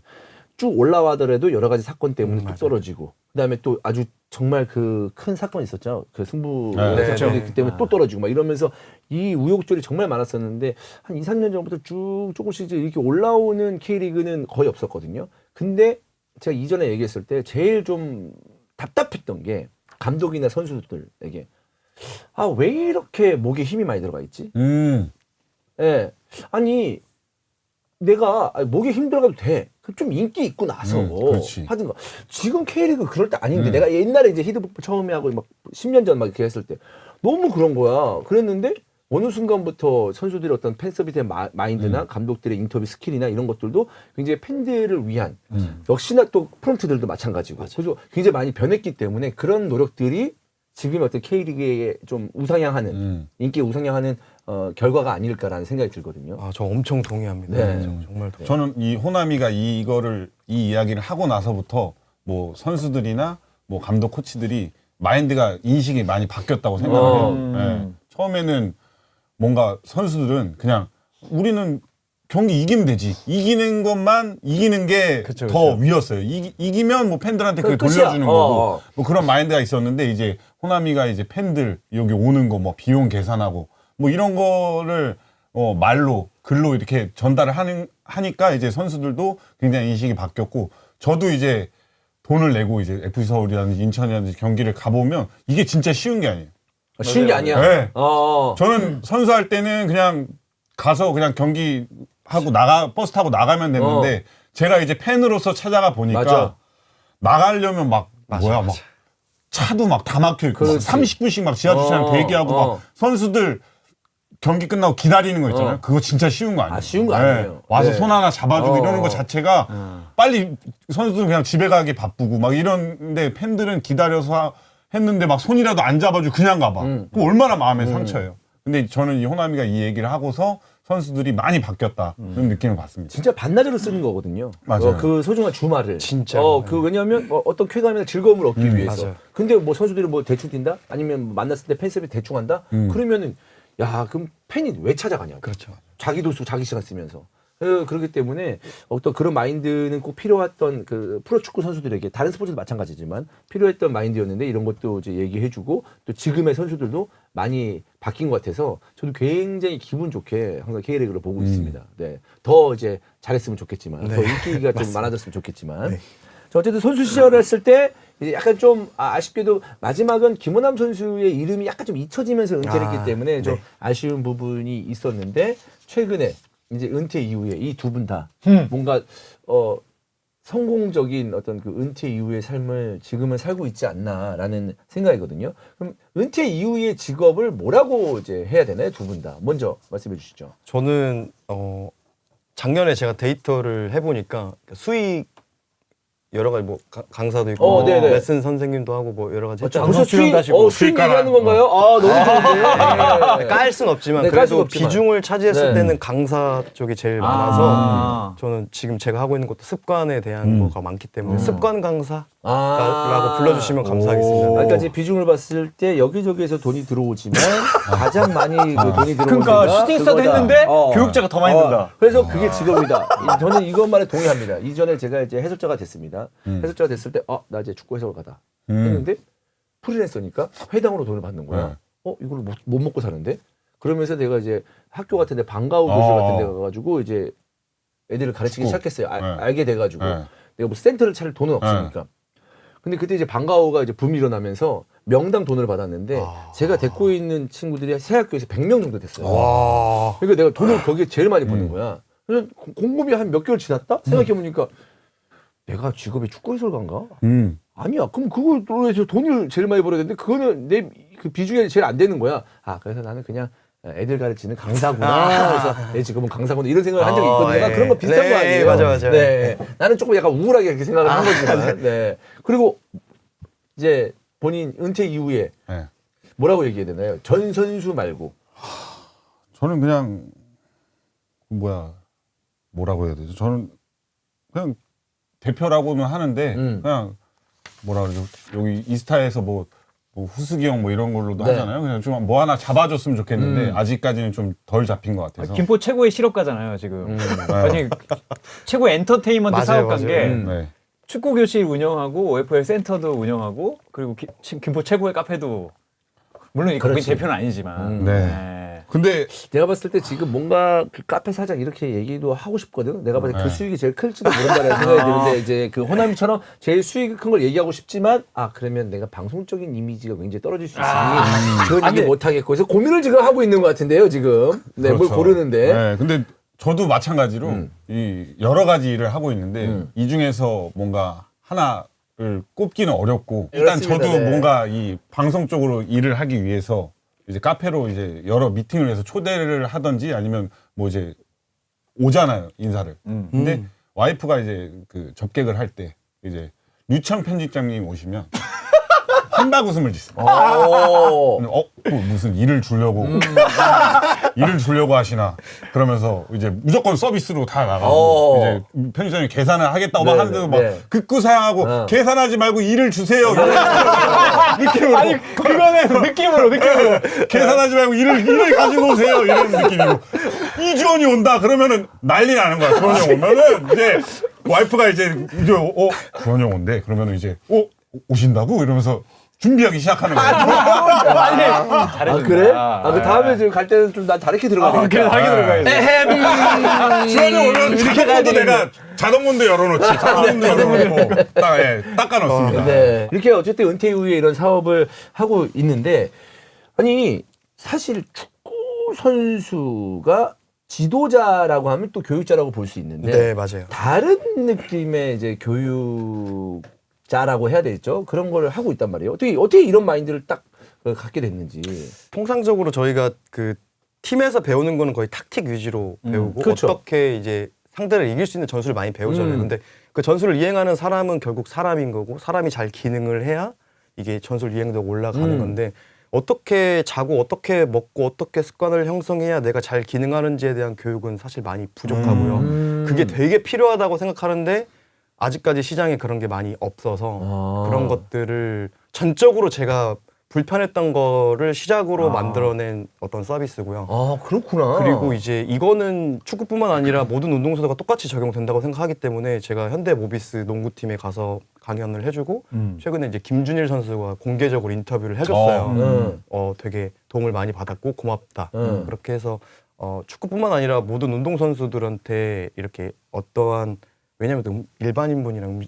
쭉 올라와더라도 여러 가지 사건 때문에 뚝 떨어지고 그다음에 또 아주 정말 그 큰 사건이 있었죠. 그 승부 사건이 그 때문에 또 떨어지고 막 이러면서 이 우욕절이 정말 많았었는데 한 2, 3년 전부터 쭉 조금씩 이제 이렇게 올라오는 K리그는 거의 없었거든요. 근데 제가 이전에 얘기했을 때 제일 좀 답답했던 게 감독이나 선수들에게 왜 이렇게 목에 힘이 많이 들어가 있지? 예. 아니 내가 목에 힘 들어가도 돼. 좀 인기 있고 나서 하든가. 지금 K리그 그럴 때 아닌데 내가 옛날에 이제 히드풋볼 처음에 하고 막 10년 전 막 이렇게 했을 때 너무 그런 거야. 그랬는데 어느 순간부터 선수들의 어떤 팬 서비스의 마인드나 감독들의 인터뷰 스킬이나 이런 것들도 굉장히 팬들을 위한 역시나 또 프런트들도 마찬가지고 그래서 굉장히 많이 변했기 때문에 그런 노력들이 지금 어떤 K리그에 좀 우상향하는 인기에 우상향하는 결과가 아닐까라는 생각이 들거든요. 아, 저 엄청 동의합니다. 네. 정말 동의. 저는 이 호남이가 이 이야기를 하고 나서부터 뭐 선수들이나 뭐 감독 코치들이 마인드가 인식이 많이 바뀌었다고 생각을 해요. 네. 처음에는 뭔가 선수들은 그냥 우리는 경기 이기면 되지. 이기는 것만 이기는 게 더 위였어요. 이기면 뭐 팬들한테 그게 돌려주는 거고 뭐 그런 마인드가 있었는데 이제 호남이가 이제 팬들 여기 오는 거 뭐 비용 계산하고 뭐 이런 거를 말로 글로 이렇게 전달을 하니까 이제 선수들도 굉장히 인식이 바뀌었고 저도 이제 돈을 내고 이제 FC 서울이라든지 인천이라든지 경기를 가보면 이게 진짜 쉬운 게 아니에요. 쉬운 게 아니야. 네. 저는 선수할 때는 그냥 가서 그냥 경기 하고 버스 타고 나가면 됐는데 제가 이제 팬으로서 찾아가 보니까 맞아. 나가려면 막 차도 막 다 막혀 있고 막 30분씩 막 지하 주차장 대기하고 막 선수들 경기 끝나고 기다리는 거 있잖아요. 그거 진짜 쉬운 거 아니에요. 쉬운 거 아니에요. 와서 네. 손 하나 잡아주고 이러는 거 자체가 빨리 선수들은 그냥 집에 가기 바쁘고 막 이런데 팬들은 기다려서 했는데 막 손이라도 안 잡아주고 그냥 가봐. 그럼 얼마나 마음에 상처예요. 근데 저는 이 호남이가 이 얘기를 하고서 선수들이 많이 바뀌었다는 느낌을 받습니다. 진짜 반나절을 쓰는 거거든요. 맞아요. 그 소중한 주말을. 진짜. 왜냐하면 어떤 쾌감이나 즐거움을 얻기 위해서. 맞아요. 근데 뭐 선수들이 뭐 대충 뛴다? 아니면 만났을 때 팬 서비스 대충 한다? 그러면은 야 그럼 팬이 왜 찾아가냐? 그렇죠. 자기도 쓰고 자기 시간 쓰면서. 그렇기 때문에 어떤 그런 마인드는 꼭 필요했던 그 프로축구 선수들에게 다른 스포츠도 마찬가지지만 필요했던 마인드였는데 이런 것도 이제 얘기해주고 또 지금의 선수들도 많이 바뀐 것 같아서 저도 굉장히 기분 좋게 항상 K리그를 보고 있습니다. 네, 더 이제 잘했으면 좋겠지만 더 인기가 좀 많아졌으면 좋겠지만 자, 어쨌든 선수 시절을 했을 때 이제 약간 좀 아쉽게도 마지막은 김호남 선수의 이름이 약간 좀 잊혀지면서 은퇴를 했기 때문에 좀 아쉬운 부분이 있었는데 최근에 이제 은퇴 이후에 이 두 분 다 뭔가 성공적인 어떤 그 은퇴 이후의 삶을 지금은 살고 있지 않나라는 생각이거든요. 그럼 은퇴 이후의 직업을 뭐라고 이제 해야 되나요? 두 분 다. 먼저 말씀해 주시죠. 저는 작년에 제가 데이터를 해보니까 수익 여러 가지 뭐 강사도 있고 네네. 레슨 선생님도 하고 뭐 여러 가지 했잖아요. 벌써 수익 얘기하는 건가요? 너무 좋은데. 깔 순 없지만 네, 깔 순 그래도 없지만. 비중을 차지했을 네. 때는 강사 쪽이 제일 많아서 저는 지금 제가 하고 있는 것도 습관에 대한 거가 많기 때문에 습관 강사라고 불러주시면 감사하겠습니다. 그러니까 이제 비중을 봤을 때 여기저기에서 돈이 들어오지만 가장 많이 그 돈이 들어오는 그러니까 데가 슈팅스타도 그거다. 했는데 교육자가 더 많이 든다. 그래서 그게 직업이다. 저는 이것만에 동의합니다. 이전에 제가 이제 해설자가 됐습니다. 해설자가 됐을 때 나 이제 축구 해설 가다 했는데 프리랜서니까 회당으로 돈을 받는 거야. 이걸 못 먹고 사는데? 그러면서 내가 이제 학교 같은 데 방과후 교실 같은 데 가가지고 이제 애들을 가르치기 시작했어요. 알게 돼가지고 내가 뭐 센터를 차릴 돈은 없으니까. 근데 그때 이제 방과후가 이제 붐이 일어나면서 명당 돈을 받았는데 제가 데리고 있는 친구들이 새 학교에서 100명 정도 됐어요. 그러니까 내가 돈을 거기에 제일 많이 버는 거야. 그래서 공급이 한 몇 개월 지났다? 생각해보니까 내가 직업이 축구 해설가인가? 아니야. 그럼 그걸로 해서 돈을 제일 많이 벌어야 되는데 그거는 내 그 비중이 제일 안 되는 거야. 그래서 나는 그냥 애들 가르치는 강사구나. 그래서 내 직업은 강사구나. 이런 생각을 한 적이 있거든요. 내가 그런 거 비슷한 거 아니에요? 맞아. 네. 나는 조금 약간 우울하게 이렇게 생각을 한 거지만. 네. 그리고 이제 본인 은퇴 이후에 뭐라고 얘기해야 되나요? 전 선수 말고. 저는 그냥 뭐라고 해야 되죠? 저는 그냥 대표라고는 하는데 그냥 뭐라 그러죠? 여기 이스타에서 뭐 후스기 형 뭐 이런 걸로도 하잖아요. 그냥 좀 뭐 하나 잡아줬으면 좋겠는데 아직까지는 좀 덜 잡힌 것 같아서. 김포 최고의 실업가잖아요 지금. 아니 최고의 엔터테인먼트 사업가인 게 축구 교실 운영하고 OFL 센터도 운영하고 그리고 김포 최고의 카페도 물론 거기 대표는 아니지만. 근데 내가 봤을 때 지금 뭔가 그 카페 사장 이렇게 얘기도 하고 싶거든. 내가 봤을 때 그 수익이 제일 클지도 모른다는 생각이 드는데 이제 그 호남이처럼 제일 수익이 큰 걸 얘기하고 싶지만 그러면 내가 방송적인 이미지가 굉장히 떨어질 수 있으니 그런 얘기 못 하겠고 그래서 고민을 지금 하고 있는 것 같은데요 지금. 네, 그렇죠. 뭘 고르는데. 근데 저도 마찬가지로 이 여러 가지 일을 하고 있는데 이 중에서 뭔가 하나를 꼽기는 어렵고 일단 그렇습니다. 저도 뭔가 이 방송 쪽으로 일을 하기 위해서 이제 카페로 이제 여러 미팅을 해서 초대를 하든지 아니면 뭐 이제 오잖아요, 인사를. 근데 와이프가 이제 그 접객을 할 때 이제 류청 편집장님 오시면 한박 웃음을 짓습니다. 뭐 무슨 일을 주려고 일을 주려고 하시나 그러면서 이제 무조건 서비스로 다 나가고 이제 편집장님 계산을 하겠다고 막 하는데도 막 극구사양하고 계산하지 말고 일을 주세요. 느낌으로. 아니 그거는 느낌으로 계산하지 말고 일을 가지고 오세요. 이런 느낌이고 이주원이 온다 그러면은 난리 나는 거야. 주원이 형 오면은 이제 와이프가 이제 주원이 형 온대. 그러면은 이제 오신다고 이러면서 준비하기 시작하는 거야. 잘해준다. 그래? 그 다음에 지금 갈 때는 좀 난 다르게 들어가야 그래 다르게 들어가야지. 주원이 오면 자동문도 내가 자동문도 열어놓지. 자동문도 열어놓고 닦아놓습니다. 네. 이렇게 어쨌든 은퇴 이후에 이런 사업을 하고 있는데 아니 사실 축구 선수가 지도자라고 하면 또 교육자라고 볼 수 있는데 네, 맞아요. 다른 느낌의 이제 교육자라고 해야 되겠죠. 그런 걸 하고 있단 말이에요. 어떻게 이런 마인드를 딱 갖게 됐는지. 통상적으로 저희가 그 팀에서 배우는 거는 거의 탁틱 위주로 배우고 그렇죠. 어떻게 이제 상대를 이길 수 있는 전술을 많이 배우잖아요. 근데 그 전술을 이행하는 사람은 결국 사람인 거고 사람이 잘 기능을 해야 이게 전술 이행도가 올라가는 건데 어떻게 자고 어떻게 먹고 어떻게 습관을 형성해야 내가 잘 기능하는지에 대한 교육은 사실 많이 부족하고요. 그게 되게 필요하다고 생각하는데 아직까지 시장에 그런 게 많이 없어서 그런 것들을 전적으로 제가 불편했던 거를 시작으로 만들어낸 어떤 서비스고요. 아 그렇구나. 그리고 이제 이거는 축구뿐만 아니라 모든 운동선수가 똑같이 적용된다고 생각하기 때문에 제가 현대모비스 농구팀에 가서 강연을 해주고 최근에 이제 김준일 선수와 공개적으로 인터뷰를 해줬어요. 되게 도움을 많이 받았고 고맙다. 그렇게 해서 축구뿐만 아니라 모든 운동선수들한테 이렇게 어떠한 왜냐면 일반인분이랑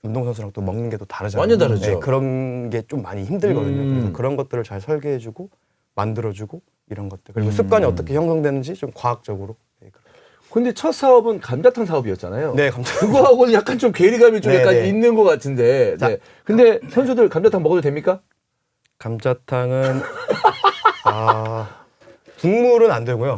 운동선수랑 또 먹는 게 또 다르잖아요. 완전 다르죠. 네, 그런 게 좀 많이 힘들거든요. 그래서 그런 것들을 잘 설계해주고 만들어주고 이런 것들 그리고 습관이 어떻게 형성되는지 좀 과학적으로. 네, 그렇게. 근데 첫 사업은 감자탕 사업이었잖아요. 네, 감사합니다. 그거하고는 약간 좀 괴리감이 좀 네, 약간 네. 있는 것 같은데. 네. 근데 선수들 감자탕 먹어도 됩니까? 감자탕은 국물은 안 되고요.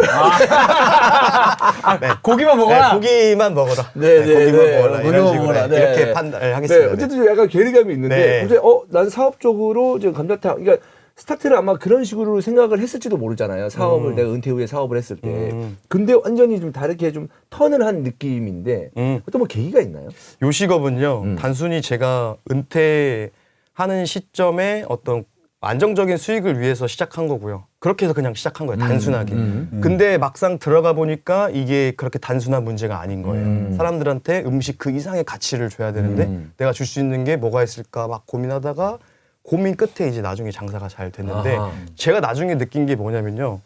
네. 고기만 먹어라. 네, 고기만 먹어라. 네, 네, 고기만 네. 먹어라. 이런 식으로 먹어라. 네. 이렇게 판단을 네, 하겠습니다. 어쨌든 약간 괴리감이 있는데, 네. 근데 난 사업적으로 지금 감자탕, 그러니까 스타트를 아마 그런 식으로 생각을 했을지도 모르잖아요. 사업을 내가 은퇴 후에 사업을 했을 때. 근데 완전히 좀 다르게 좀 턴을 한 느낌인데 어떤 뭐 계기가 있나요? 요 직업은요, 단순히 제가 은퇴하는 시점에 어떤 안정적인 수익을 위해서 시작한 거고요. 그렇게 해서 그냥 시작한 거예요. 단순하게. 근데 막상 들어가 보니까 이게 그렇게 단순한 문제가 아닌 거예요. 사람들한테 음식 그 이상의 가치를 줘야 되는데 내가 줄 수 있는 게 뭐가 있을까 막 고민하다가 고민 끝에 이제 나중에 장사가 잘 됐는데 아하. 제가 나중에 느낀 게 뭐냐면요.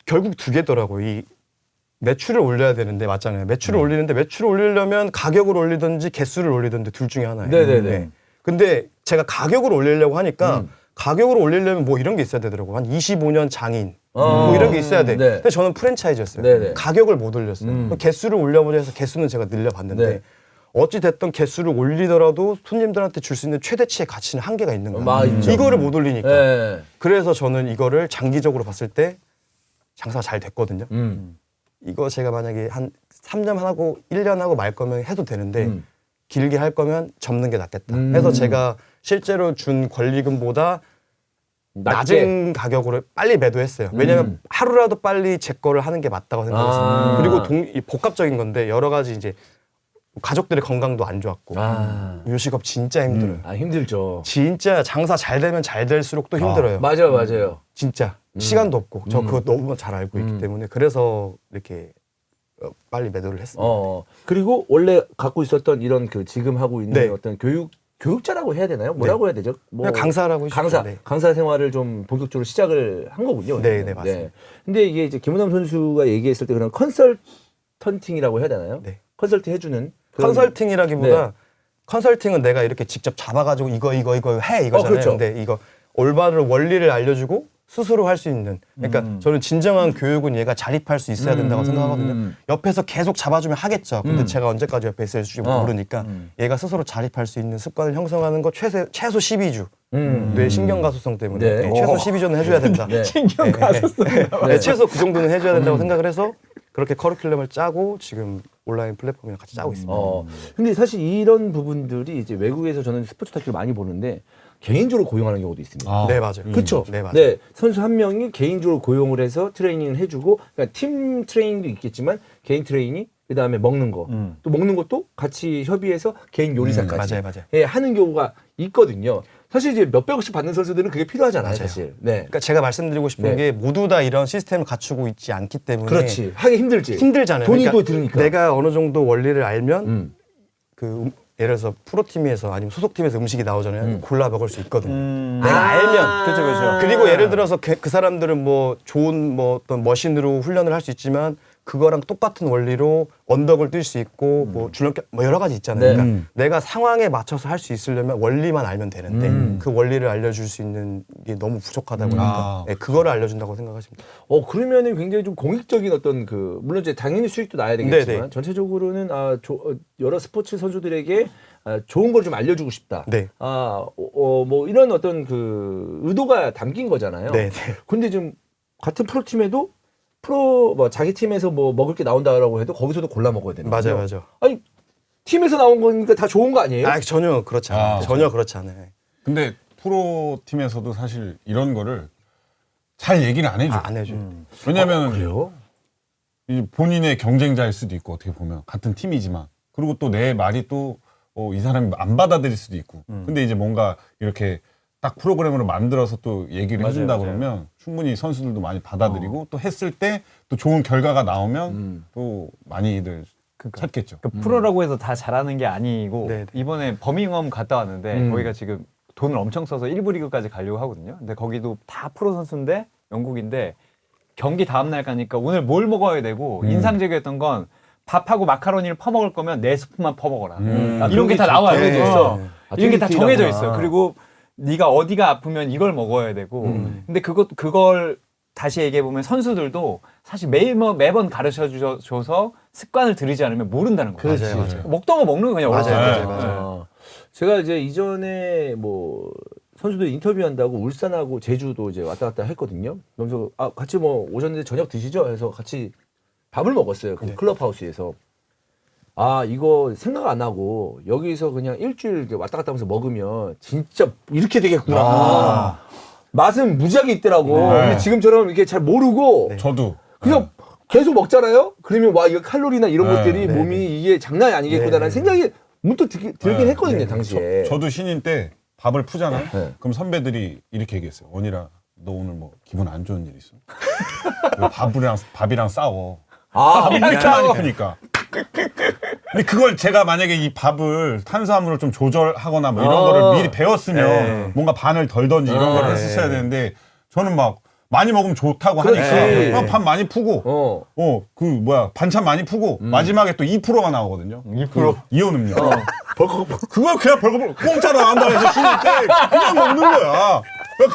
결국 두 개더라고요. 이 매출을 올려야 되는데 맞잖아요. 매출을 올리는데 매출을 올리려면 가격을 올리든지 개수를 올리든지 둘 중에 하나예요. 네네네. 네. 근데 제가 가격을 올리려고 하니까 가격을 올리려면 뭐 이런 게 있어야 되더라고요. 한 25년 장인 뭐 이런 게 있어야 돼. 네. 근데 저는 프랜차이즈였어요. 네네. 가격을 못 올렸어요. 개수를 올려보자 해서 개수는 제가 늘려봤는데 네. 어찌 됐든 개수를 올리더라도 손님들한테 줄 수 있는 최대치의 가치는 한계가 있는 거예요. 있죠. 이거를 못 올리니까. 네. 그래서 저는 이거를 장기적으로 봤을 때 장사가 잘 됐거든요. 이거 제가 만약에 한 3년 하고 1년 하고 말 거면 해도 되는데 길게 할 거면 접는 게 낫겠다. 해서 제가 실제로 준 권리금보다 낮은 가격으로 빨리 매도했어요. 왜냐면 하루라도 빨리 제 거를 하는 게 맞다고 생각했어요. 그리고 이 복합적인 건데 여러 가지 이제 가족들의 건강도 안 좋았고 요식업 진짜 힘들어요. 힘들죠. 진짜 장사 잘 되면 잘 될수록 또 힘들어요. 맞아요. 진짜 시간도 없고 저 그거 너무 잘 알고 있기 때문에 그래서 이렇게 빨리 매도를 했습니다. 그리고 원래 갖고 있었던 이런 그 지금 하고 있는 네. 어떤 교육자라고 해야 되나요? 뭐라고 해야 되죠? 뭐 그냥 강사라고 해주시죠. 네. 강사 생활을 좀 본격적으로 시작을 한 거군요. 네, 네, 맞습니다. 근데 이게 이제 김은남 선수가 얘기했을 때 그런 컨설턴팅이라고 해야 되나요? 네. 컨설팅 해주는 그런- 컨설팅이라기보다 네. 컨설팅은 내가 이렇게 직접 잡아가지고 이거 해 이거잖아요. 그렇죠. 근데 이거 올바른 원리를 알려주고 스스로 할 수 있는. 그러니까 저는 진정한 교육은 얘가 자립할 수 있어야 된다고 생각하거든요. 옆에서 계속 잡아주면 하겠죠. 근데 제가 언제까지 옆에 있을지 모르니까 얘가 스스로 자립할 수 있는 습관을 형성하는 거 최소 12주. 뇌 신경 가소성 때문에 네. 최소 12조는 해줘야 된다. 네. 신경 가서 네, 최소 그 정도는 해줘야 된다고 생각을 해서 그렇게 커리큘럼을 짜고 지금 온라인 플랫폼이랑 같이 짜고 있습니다. 근데 사실 이런 부분들이 이제 외국에서 저는 스포츠 다큐를 많이 보는데 개인적으로 고용하는 경우도 있습니다. 아, 네, 맞아요. 그렇죠. 네, 맞아요. 네, 선수 한 명이 개인적으로 고용을 해서 트레이닝을 해주고, 그러니까 팀 트레이닝도 있겠지만 개인 트레이닝, 그 다음에 먹는 거, 또 먹는 것도 같이 협의해서 개인 요리사까지 맞아요. 예, 하는 경우가 있거든요. 사실 이제 몇백억씩 받는 선수들은 그게 필요하잖아요, 맞아요. 사실. 네, 그러니까 제가 말씀드리고 싶은 네. 게 모두 다 이런 시스템을 갖추고 있지 않기 때문에 그렇지. 하기 힘들지. 힘들잖아요. 돈이 그러니까 또 들으니까. 내가 어느 정도 원리를 알면 음. 예를 들어서 프로팀에서 아니면 소속팀에서 음식이 나오잖아요. 골라 먹을 수 있거든요. 내가 아. 알면. 그렇죠. 그리고 예를 들어서 그 사람들은 뭐 좋은 뭐 어떤 머신으로 훈련을 할 수 있지만 그거랑 똑같은 원리로 언덕을 뛸 수 있고 뭐 줄넘기 뭐 여러 가지 있잖아요. 네. 그러니까 내가 상황에 맞춰서 할 수 있으려면 원리만 알면 되는데 그 원리를 알려줄 수 있는 게 너무 부족하다 보니까 아. 네, 그거를 알려준다고 생각하십니다. 그러면은 굉장히 좀 공익적인 어떤 물론 이제 당연히 수익도 나야 되겠지만 네네. 전체적으로는 여러 스포츠 선수들에게 좋은 걸 좀 알려주고 싶다. 네. 뭐 이런 어떤 그 의도가 담긴 거잖아요. 네. 근데 좀 같은 프로팀에도 뭐 자기 팀에서 뭐 먹을 게 나온다라고 해도 거기서도 골라 먹어야 되는 거죠. 맞아요. 아니 팀에서 나온 거니까 다 좋은 거 아니에요? 아, 전혀 그렇지 않아요. 아, 전혀 그렇지 않아요. 근데 프로팀에서도 사실 이런 거를 잘 얘기를 안 해줘. 안 해줘요. 왜냐면 그래요? 이 본인의 경쟁자일 수도 있고 어떻게 보면 같은 팀이지만 그리고 또 내 말이 또 이 사람이 안 받아들일 수도 있고 근데 이제 뭔가 이렇게 딱 프로그램으로 만들어서 또 얘기를 맞아요, 해준다 맞아요. 그러면 충분히 선수들도 많이 받아들이고 또 했을 때 또 좋은 결과가 나오면 또 많이들 찾겠죠. 그 프로라고 해서 다 잘하는 게 아니고 네, 네. 이번에 버밍엄 갔다 왔는데 거기가 지금 돈을 엄청 써서 1부 리그까지 가려고 하거든요. 근데 거기도 다 프로 선수인데 영국인데 경기 다음 날 가니까 오늘 뭘 먹어야 되고 인상적이었던 건 밥하고 마카로니를 퍼먹을 거면 4스푼만 퍼먹어라. 이런 게 다 나와요. 정해져 있어. 이런 게 다 정해져 트위트라구나. 있어요. 그리고 네가 어디가 아프면 이걸 먹어야 되고 근데 그걸 다시 얘기해 보면 선수들도 사실 매번 가르쳐 줘서 습관을 들이지 않으면 모른다는 거예요. 그렇지. 맞아요. 먹던 거 먹는 거 그냥 맞아요. 어렸을 때. 제가 이제 이전에 뭐 선수들 인터뷰한다고 울산하고 제주도 이제 왔다 갔다 했거든요. 그래서 같이 뭐 오셨는데 저녁 드시죠? 해서 같이 밥을 먹었어요. 그 클럽하우스에서. 이거 생각 안 하고 여기서 그냥 일주일 이렇게 왔다 갔다 하면서 먹으면 진짜 이렇게 되겠구나. 맛은 무지하게 있더라고. 네. 근데 지금처럼 이렇게 잘 모르고 저도 그냥 계속 먹잖아요. 그러면 와 이거 칼로리나 이런 네, 것들이 네, 몸이 이게 장난이 아니겠구나라는 생각이 문득 들긴 했거든요, 당시에. 저도 신인 때 밥을 푸잖아요. 네. 그럼 선배들이 이렇게 얘기했어요. 원이라 너 오늘 뭐 기분 안 좋은 일 있어? 왜 밥이랑 싸워. 이렇게 많이 푸니까. 근데 그걸 제가 만약에 이 밥을 탄수화물을 좀 조절하거나 뭐 이런 거를 미리 배웠으면 뭔가 반을 덜던지 이런 걸 했었어야 되는데 저는 막 많이 먹으면 좋다고 그렇지. 하니까 밥 많이 푸고 어. 반찬 많이 푸고 마지막에 또 2%가 나오거든요. 2%? 이온 음료. 그걸 그냥 벌컥 공짜로 나온다고 해서 신일 때 그냥 먹는 거야.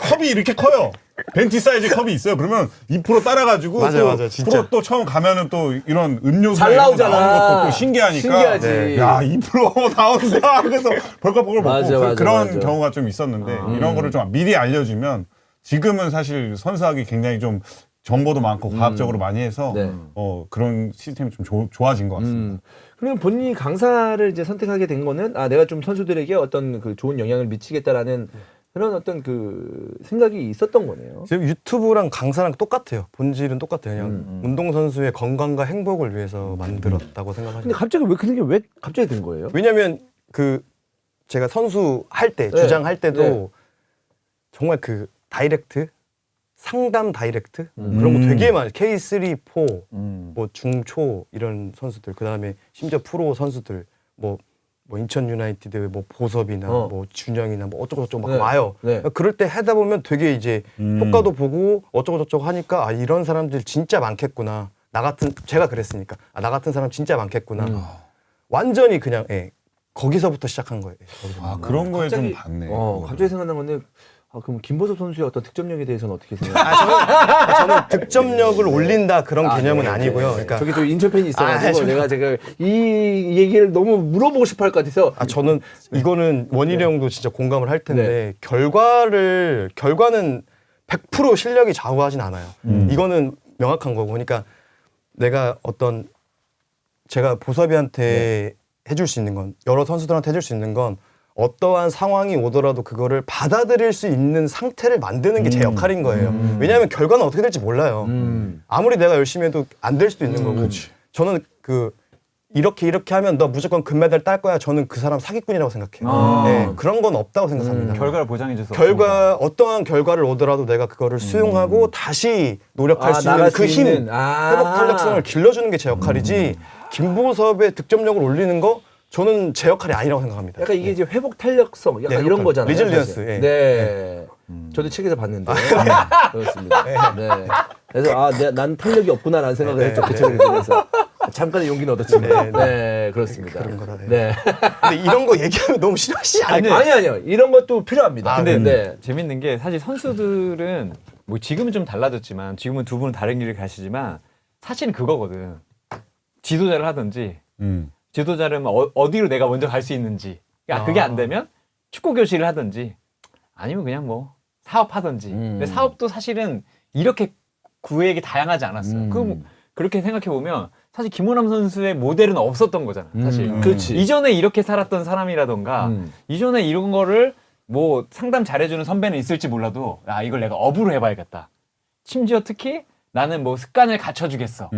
컵이 이렇게 커요. 벤티 사이즈 컵이 있어요. 그러면 2% 따라가지고 맞아요, 또 진짜. 프로 또 처음 가면은 또 이런 음료수 잘 나오잖아. 나오는 것도 또 신기하니까. 신기하지. 네. 야, 2% 나온다. 그래서 벌컥벌컥 먹고 맞아, 그런 맞아. 경우가 좀 있었는데 이런 거를 좀 미리 알려주면 지금은 사실 선수하기 굉장히 좀 정보도 많고 과학적으로 많이 해서 네. 그런 시스템이 좀 좋아진 것 같습니다. 그러면 본인이 강사를 이제 선택하게 된 거는 내가 좀 선수들에게 어떤 그 좋은 영향을 미치겠다라는 그런 어떤 그 생각이 있었던 거네요. 지금 유튜브랑 강사랑 똑같아요. 본질은 똑같아요. 그냥 운동선수의 건강과 행복을 위해서 만들었다고 근데 생각하시면 갑자기 왜 그런 게 왜 갑자기 된 거예요? 왜냐면 제가 선수 할 때, 네. 주장할 때도 네. 정말 그 다이렉트, 상담 다이렉트 그런 거 되게 많아요. K3, 4, 뭐 중초 이런 선수들, 그 다음에 심지어 프로 선수들, 뭐 인천 유나이티드, 뭐 보섭이나 뭐 준영이나 뭐 어쩌고저쩌고 막 네. 와요. 네. 그럴 때 하다 보면 되게 이제 효과도 보고 어쩌고저쩌고 하니까 이런 사람들 진짜 많겠구나. 제가 그랬으니까 나 같은 사람 진짜 많겠구나. 완전히 그냥 거기서부터 시작한 거예요. 거기서부터. 그런 거에 갑자기- 좀 봤네. 갑자기 생각난 건데 그럼 김보섭 선수의 어떤 득점력에 대해서는 어떻게 생각하세요? 저는 득점력을 올린다 그런 개념은 아니고요. 그러니까 저기 저 인천 팬이 있어가지고 제가 이 얘기를 너무 물어보고 싶어 할 것 같아서 저는 이거는 원일이 형도 진짜 공감을 할 텐데 결과는 100% 실력이 좌우하진 않아요. 이거는 명확한 거고. 그러니까 내가 제가 보섭이한테 해줄 수 있는 건, 여러 선수들한테 해줄 수 있는 건 어떠한 상황이 오더라도 그거를 받아들일 수 있는 상태를 만드는 게 제 역할인 거예요. 왜냐하면 결과는 어떻게 될지 몰라요. 아무리 내가 열심히 해도 안 될 수도 있는 거고. 그치. 저는 이렇게 하면 너 무조건 금메달 딸 거야. 저는 그 사람 사기꾼이라고 생각해요. 네, 그런 건 없다고 생각합니다. 결과를 보장해 줄 수 어떠한 결과를 오더라도 내가 그거를 수용하고 다시 노력할 수 있는 그 힘, 회복 탄력성을 길러주는 게 제 역할이지. 김보섭의 득점력을 올리는 거 저는 제 역할이 아니라고 생각합니다. 약간 이게 이제 회복 탄력성 약간 이런 거잖아요. 리질리언스. 사실. 네. 저도 책에서 봤는데 그렇습니다. 네. 그래서 난 탄력이 없구나라는 생각을 했죠. 그 책을 읽으면서 잠깐의 용기는 얻었지만. 네, 그렇습니다. 그런 거다. 네. 근데 이런 거 얘기하면 너무 싫어하시지 않아요? 아니요. 이런 것도 필요합니다. 근데 재밌는 게 사실 선수들은 뭐 지금은 좀 달라졌지만 지금은 두 분은 다른 길을 가시지만 사실은 그거거든. 지도자를 하든지 지도자를 어디로 내가 먼저 갈 수 있는지. 그러니까 그게 안 되면 축구 교실을 하든지 아니면 그냥 뭐 사업하든지. 근데 사업도 사실은 이렇게 구획이 다양하지 않았어요. 그럼 그렇게 생각해 보면 사실 김호남 선수의 모델은 없었던 거잖아. 사실. 그렇지. 이전에 이렇게 살았던 사람이라던가 이전에 이런 거를 뭐 상담 잘해주는 선배는 있을지 몰라도 이걸 내가 업으로 해봐야겠다. 심지어 특히 나는 뭐 습관을 갖춰주겠어.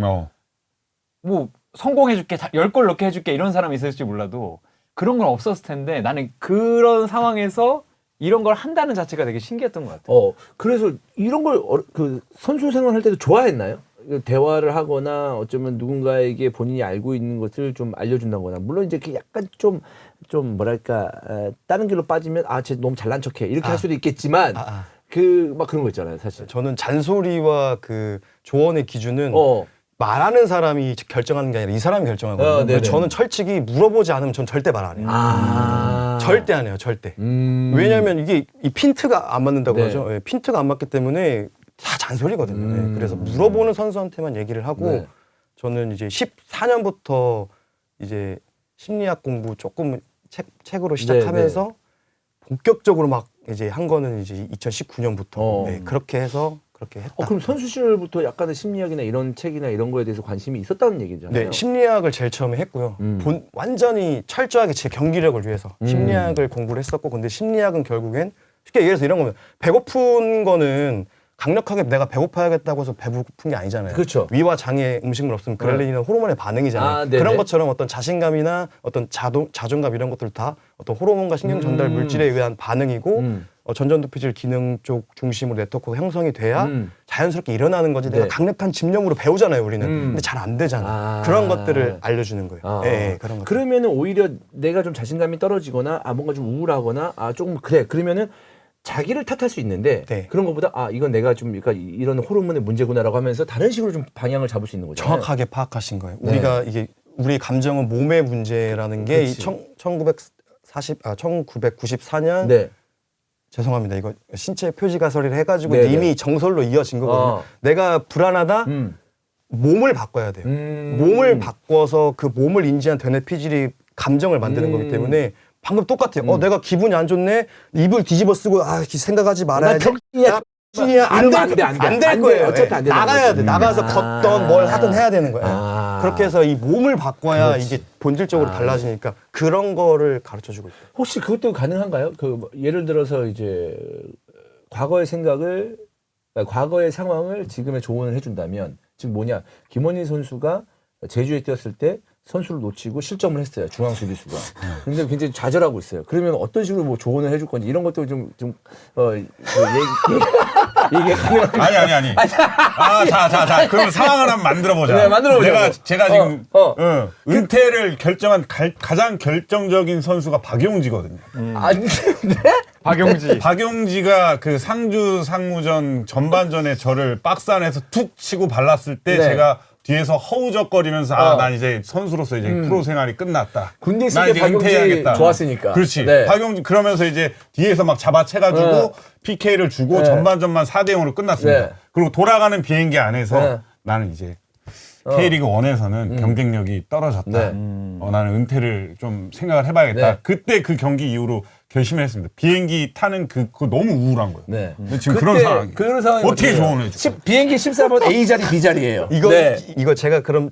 뭐 성공해줄게, 10골 넣게 해줄게 이런 사람이 있을지 몰라도 그런 건 없었을 텐데 나는 그런 상황에서 이런 걸 한다는 자체가 되게 신기했던 것 같아요. 그래서 이런 걸 선수 생활할 때도 좋아했나요? 대화를 하거나 어쩌면 누군가에게 본인이 알고 있는 것을 좀 알려준다거나 물론 이제 약간 좀 뭐랄까 다른 길로 빠지면 쟤 너무 잘난 척해 이렇게 할 수도 있겠지만 막 그런 거 있잖아요 사실. 저는 잔소리와 그 조언의 기준은 말하는 사람이 결정하는 게 아니라 이 사람이 결정하거든요. 저는 철칙이 물어보지 않으면 전 절대 말 안 해요. 절대 안 해요. 절대. 왜냐하면 이게 이 핀트가 안 맞는다고 하죠. 핀트가 안 맞기 때문에 다 잔소리거든요. 그래서 물어보는 선수한테만 얘기를 하고 저는 이제 14년부터 이제 심리학 공부 조금 책으로 시작하면서 본격적으로 막 이제 한 거는 이제 2019년부터 그렇게 해서 그렇게 했다. 그럼 선수 시절부터 약간의 심리학이나 이런 책이나 이런 거에 대해서 관심이 있었다는 얘기잖아요. 네, 심리학을 제일 처음에 했고요. 완전히 철저하게 제 경기력을 위해서 심리학을 공부를 했었고, 근데 심리학은 결국엔 쉽게 얘기해서 이런 거면 배고픈 거는 강력하게 내가 배고파야겠다고 해서 배고픈 게 아니잖아요. 그렇죠. 위와 장에 음식물 없으면 그렐린이나 호르몬의 반응이잖아요. 그런 것처럼 어떤 자신감이나 어떤 자존감 이런 것들 다 어떤 호르몬과 신경 전달 물질에 의한 반응이고 전전두피질 기능 쪽 중심으로 네트워크가 형성이 돼야 자연스럽게 일어나는 거지. 내가 강력한 집념으로 배우잖아요, 우리는. 근데 잘 안 되잖아. 그런 것들을 알려주는 거예요. 그런 것. 그러면은 오히려 내가 좀 자신감이 떨어지거나 뭔가 좀 우울하거나 조금 그러면은 자기를 탓할 수 있는데 그런 것보다 이건 내가 좀 그러니까 이런 호르몬의 문제구나라고 하면서 다른 식으로 좀 방향을 잡을 수 있는 거죠. 정확하게 파악하신 거예요. 우리가 이게 우리 감정은 몸의 문제라는 게 1994년 죄송합니다. 이거 신체 표지 가설이를 해가지고 이미 정설로 이어진 거거든요. 내가 불안하다. 몸을 바꿔야 돼요. 몸을 바꿔서 그 몸을 인지한 되뇌 피질이 감정을 만드는 거기 때문에 방금 똑같아요. 내가 기분이 안 좋네. 입을 뒤집어 쓰고 생각하지 말아야지. 안 될 거예요. 어차피 안 나가야 돼. 나가서 걷던 뭘 하든 해야 되는 거예요. 그렇게 해서 이 몸을 바꿔야 이게 본질적으로 달라지니까 그런 거를 가르쳐 주고 있어요. 혹시 그것도 가능한가요? 예를 들어서 이제 과거의 상황을 지금의 조언을 해준다면 즉 뭐냐? 김원희 선수가 제주에 뛰었을 때 선수를 놓치고 실점을 했어요. 중앙 수비수가. 근데 굉장히 좌절하고 있어요. 그러면 어떤 식으로 뭐 조언을 해줄 건지 이런 것도 얘기 아니. 자. 그럼 상황을 한번 만들어보자. 네, 만들어보자. 제가 지금 은퇴를 결정한 가장 결정적인 선수가 박용지거든요. 박용지가 그 상주 상무전 전반전에 저를 박스 안에서 툭 치고 발랐을 때 제가 뒤에서 허우적거리면서 난 이제 선수로서 이제 프로 생활이 끝났다. 군대 있을 난 때 이제 박용지 은퇴해야겠다. 좋았으니까. 그렇지. 네. 박용지 그러면서 이제 뒤에서 막 잡아채가지고 PK를 주고 전반전만 4대 0으로 끝났습니다. 네. 그리고 돌아가는 비행기 안에서 네. 나는 이제 K리그 1에서는 경쟁력이 떨어졌다. 네. 나는 은퇴를 좀 생각을 해봐야겠다. 네. 그때 그 경기 이후로 결심을 했습니다. 비행기 타는 그거 너무 우울한 거예요. 네. 근데 지금 그런 상황. 그런 상황이 어떻게 어때요? 조언해 줘? 비행기 14번 A 자리 B 자리예요. 이거 제가 그럼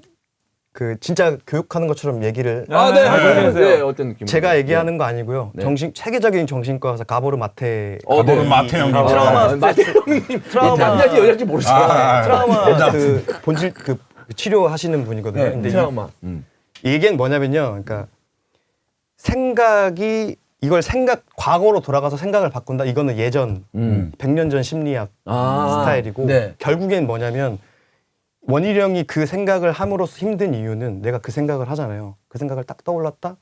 그 진짜 교육하는 것처럼 얘기를 네. 네. 네. 어떤 느낌? 제가 얘기하는 거 아니고요. 네. 체계적인 정신과 의사 가보르 마테 가보르 네. 마테 형님. 트라우마 마태 형님 남자인지 여자인지 모르시잖아요. 트라우마 그 본질 그 치료하시는 분이거든요. 네. 근데 트라우마. 이 얘기는 뭐냐면요. 그러니까 생각이 이걸 과거로 돌아가서 생각을 바꾼다. 이거는 예전 100년 전 심리학 스타일이고 네. 결국엔 뭐냐면 원일이 형이 그 생각을 함으로써 힘든 이유는 내가 그 생각을 하잖아요. 그 생각을 딱 떠올랐다.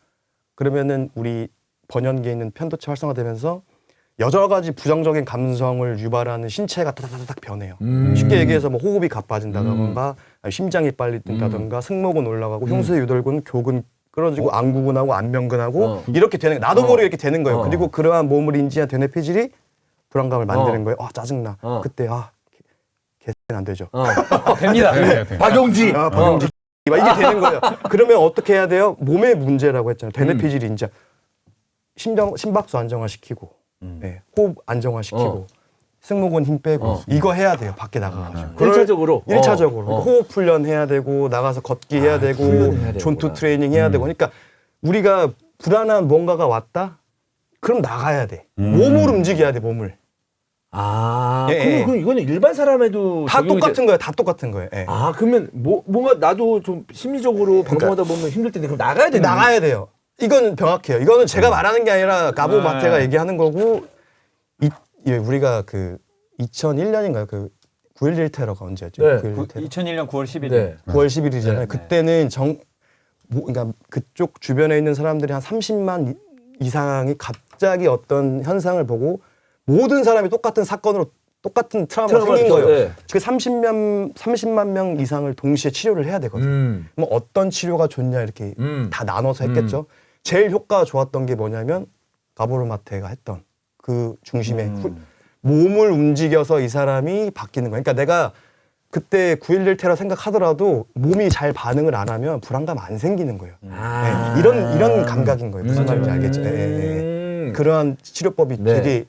그러면은 우리 번연기에 있는 편도체 활성화되면서 여러 가지 부정적인 감성을 유발하는 신체가 따닥따닥 변해요. 쉽게 얘기해서 뭐 호흡이 가빠진다던가 심장이 빨리 뛴다던가 승모근 올라가고 흉쇄 유돌근 교근 끌어지고 안구근하고 안면근하고 이렇게 되는 거예요. 나도 모르게 이렇게 되는 거예요. 그리고 그러한 몸을 인지한 대뇌피질이 불안감을 만드는 거예요. 짜증나. 그때 개는 안 되죠. 됩니다. 박용지. 박용지. 이게 되는 거예요. 그러면 어떻게 해야 돼요? 몸의 문제라고 했잖아요. 대뇌피질이 이제 심박수 안정화시키고 네, 호흡 안정화시키고 승모근 힘 빼고 이거 해야 돼요. 밖에 나가가지고. 1차적으로. 1차적으로. 호흡 훈련 해야 되고 나가서 걷기 해야 되고 훈련해야 존투 되는구나. 트레이닝 해야 되고. 그러니까 우리가 불안한 뭔가가 왔다? 그럼 나가야 돼. 몸을 움직여야 돼. 몸을. 그럼 이거는 일반 사람에도 다 적용이 똑같은 거예요. 다 똑같은 거예요. 예. 그러면 뭔가 나도 좀 심리적으로 방송하다 보면 힘들 텐데 그럼 나가야 되는 나가야 돼요. 이건 명확해요. 이거는 제가 말하는 게 아니라 가보 마테가 얘기하는 거고 우리가 그 2001년인가요? 그 9.11 테러가 언제였죠? 네. 9.11 테러. 2001년 9월 10일. 네. 9월 10일이잖아요. 네. 그때는 그러니까 그쪽 주변에 있는 사람들이 한 30만 이상이 갑자기 어떤 현상을 보고 모든 사람이 똑같은 사건으로 똑같은 트라우마가 생긴 거예요. 네. 그 30만 명 이상을 동시에 치료를 해야 되거든요. 뭐 어떤 치료가 좋냐 이렇게 다 나눠서 했겠죠. 제일 효과가 좋았던 게 뭐냐면 가보르 마테가 했던 그 중심에 몸을 움직여서 이 사람이 바뀌는 거예요. 그러니까 내가 그때 9.11 테러 생각하더라도 몸이 잘 반응을 안 하면 불안감 안 생기는 거예요. 네, 이런 감각인 거예요. 무슨 말인지 알겠죠? 그러한 치료법이 되게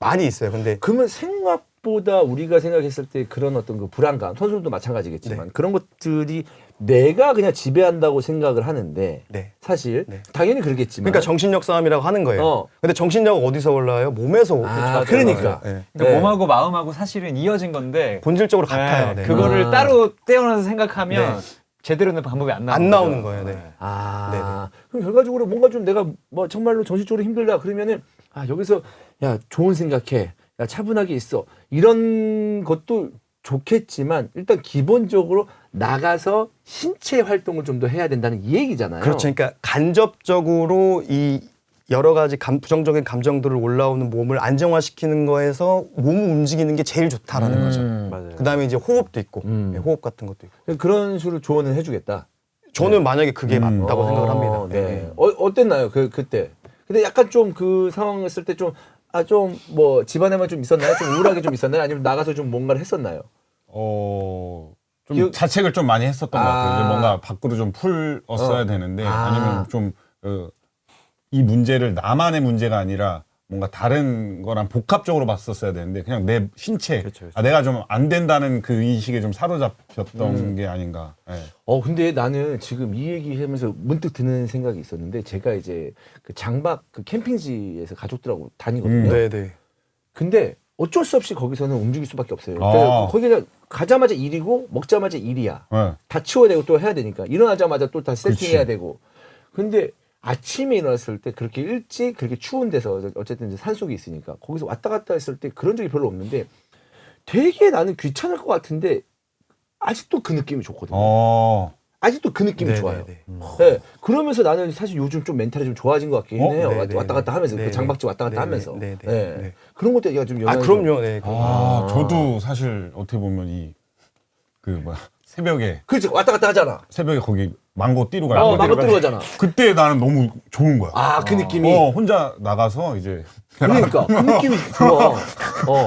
많이 있어요. 근데 그러면 생각보다 우리가 생각했을 때 그런 어떤 그 불안감, 선수들도 마찬가지겠지만 그런 것들이 내가 그냥 지배한다고 생각을 하는데 사실 당연히 그러겠지만 그러니까 정신력 싸움이라고 하는 거예요. 근데 정신력 어디서 올라와요? 몸에서 그러니까. 그러니까 몸하고 마음하고 사실은 이어진 건데 본질적으로 같아요. 네. 그거를 따로 떼어놔서 생각하면 제대로 된 방법이 안 나오는 거예요. 네. 그럼 결과적으로 뭔가 좀 내가 뭐 정말로 정신적으로 힘들다 그러면은 여기서 야 좋은 생각해, 야 차분하게 있어 이런 것도 좋겠지만 일단 기본적으로 나가서 신체 활동을 좀 더 해야 된다는 이 얘기잖아요. 그렇죠. 그러니까 간접적으로 이 여러 가지 부정적인 감정들을 올라오는 몸을 안정화시키는 거에서 몸을 움직이는 게 제일 좋다라는 거죠. 맞아요. 그다음에 이제 호흡도 있고 호흡 같은 것도 있고. 그런 식으로 조언을 해주겠다. 저는 만약에 그게 맞다고 생각을 합니다. 네. 어땠나요? 그때. 근데 약간 좀 그 상황이었을 때 좀 좀 뭐 집안에만 좀 있었나요? 좀 우울하게 좀 있었나요? 아니면 나가서 좀 뭔가를 했었나요? 좀 자책을 좀 많이 했었던 것 같아요. 이제 뭔가 밖으로 좀 풀었어야 되는데 아니면 좀 이 문제를 나만의 문제가 아니라 뭔가 다른 거랑 복합적으로 봤었어야 되는데 그냥 내 신체, 그렇죠. 내가 좀 안 된다는 그 의식에 좀 사로잡혔던 게 아닌가. 네. 근데 나는 지금 이 얘기하면서 문득 드는 생각이 있었는데 제가 이제 그 장박 그 캠핑지에서 가족들하고 다니거든요. 네네. 근데 어쩔 수 없이 거기서는 움직일 수밖에 없어요. 그러니까 거기는 가자마자 일이고 먹자마자 일이야. 네. 다 치워야 되고 또 해야 되니까 일어나자마자 또 다 세팅해야 그치. 되고. 근데 아침에 일어났을 때 그렇게 일찍 그렇게 추운 데서 어쨌든 이제 산속에 있으니까 거기서 왔다 갔다 했을 때 그런 적이 별로 없는데 되게 나는 귀찮을 것 같은데 아직도 그 느낌이 좋거든요. 아직도 그 느낌이 좋아요. 네. 그러면서 나는 사실 요즘 좀 멘탈이 좀 좋아진 것 같긴 해요. 왔다 갔다 하면서 그 장박지 왔다 갔다 하면서. 그런 것도 얘가 좀 영향이 그럼요. 네. 저도 사실 어떻게 보면 새벽에 그렇지 왔다 갔다 하잖아. 새벽에 거기 망고 뛰러 가요. 망고 뛰러 가잖아. 그때 나는 너무 좋은 거야. 아, 그 느낌이. 혼자 나가서 이제 그러니까 그 느낌이 좋아.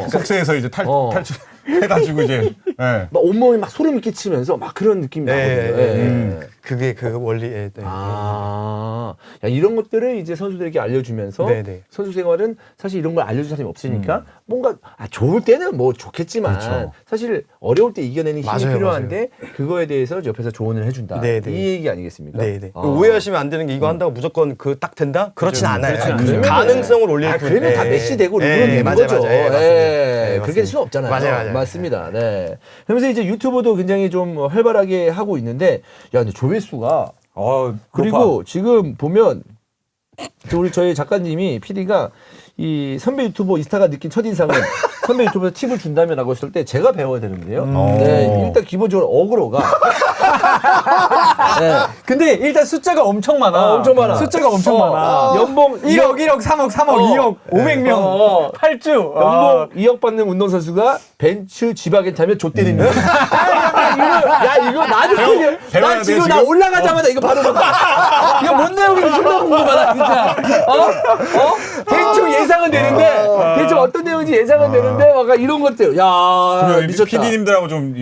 속세에서 이제 어. 탈출해가지고 이제 예. 막 온몸이 막 소름이 끼치면서 막 그런 느낌이 나거든요. 예. 그게 그 원리에. 네. 아, 야, 이런 것들을 이제 선수들에게 알려주면서 네네. 선수 생활은 사실 이런 걸 알려줄 사람이 없으니까 뭔가 좋을 때는 뭐 좋겠지만 그렇죠. 사실 어려울 때 이겨내는 힘이 맞아요, 필요한데 그거에 대해서 옆에서 조언을 해준다. 네네. 이 얘기 아니겠습니까? 네네. 아. 오해하시면 안 되는 게 이거 한다고 무조건 그 딱 된다? 그렇진 않아요. 그렇지 않아요. 그 가능성을 올릴 아, 뿐. 그러면 다 예. 메시 되고 예, 르브론 되는 맞아요, 거죠. 맞아요. 예, 맞습니다. 예, 예, 그렇게 될 수는 맞습니다. 없잖아요. 맞아요. 맞습니다. 네. 그러면서 이제 유튜브도 굉장히 좀 활발하게 하고 있는데, 야, 근데 조회수가 그리고 지금 보면 우리 저희 작가님이 PD가 이 선배 유튜버 이스타가 느낀 첫인상은 선배 유튜버에서 팁을 준다면라고 했을 때 제가 배워야 되는데요. 네, 일단 기본적으로 어그로가 네. 근데 일단 숫자가 엄청 많아. 엄청 많아. 숫자가 엄청 많아. 연봉 1억, 1억, 3억, 3억, 2억, 500명, 8주. 연봉 2억 받는 운동선수가 벤츠 지바겐 타면 좆되는 일. 이거 나도 배워야 나 돼, 지금 지금? 나 올라가자마자 이거 바로 본다. 이거 뭔 내용인지 존나 궁금하다 진짜. 대충 예상은 되는데 대충 어떤 내용인지 예상은 되는데 막 이런 것들. 야 미쳤다. PD님들하고 좀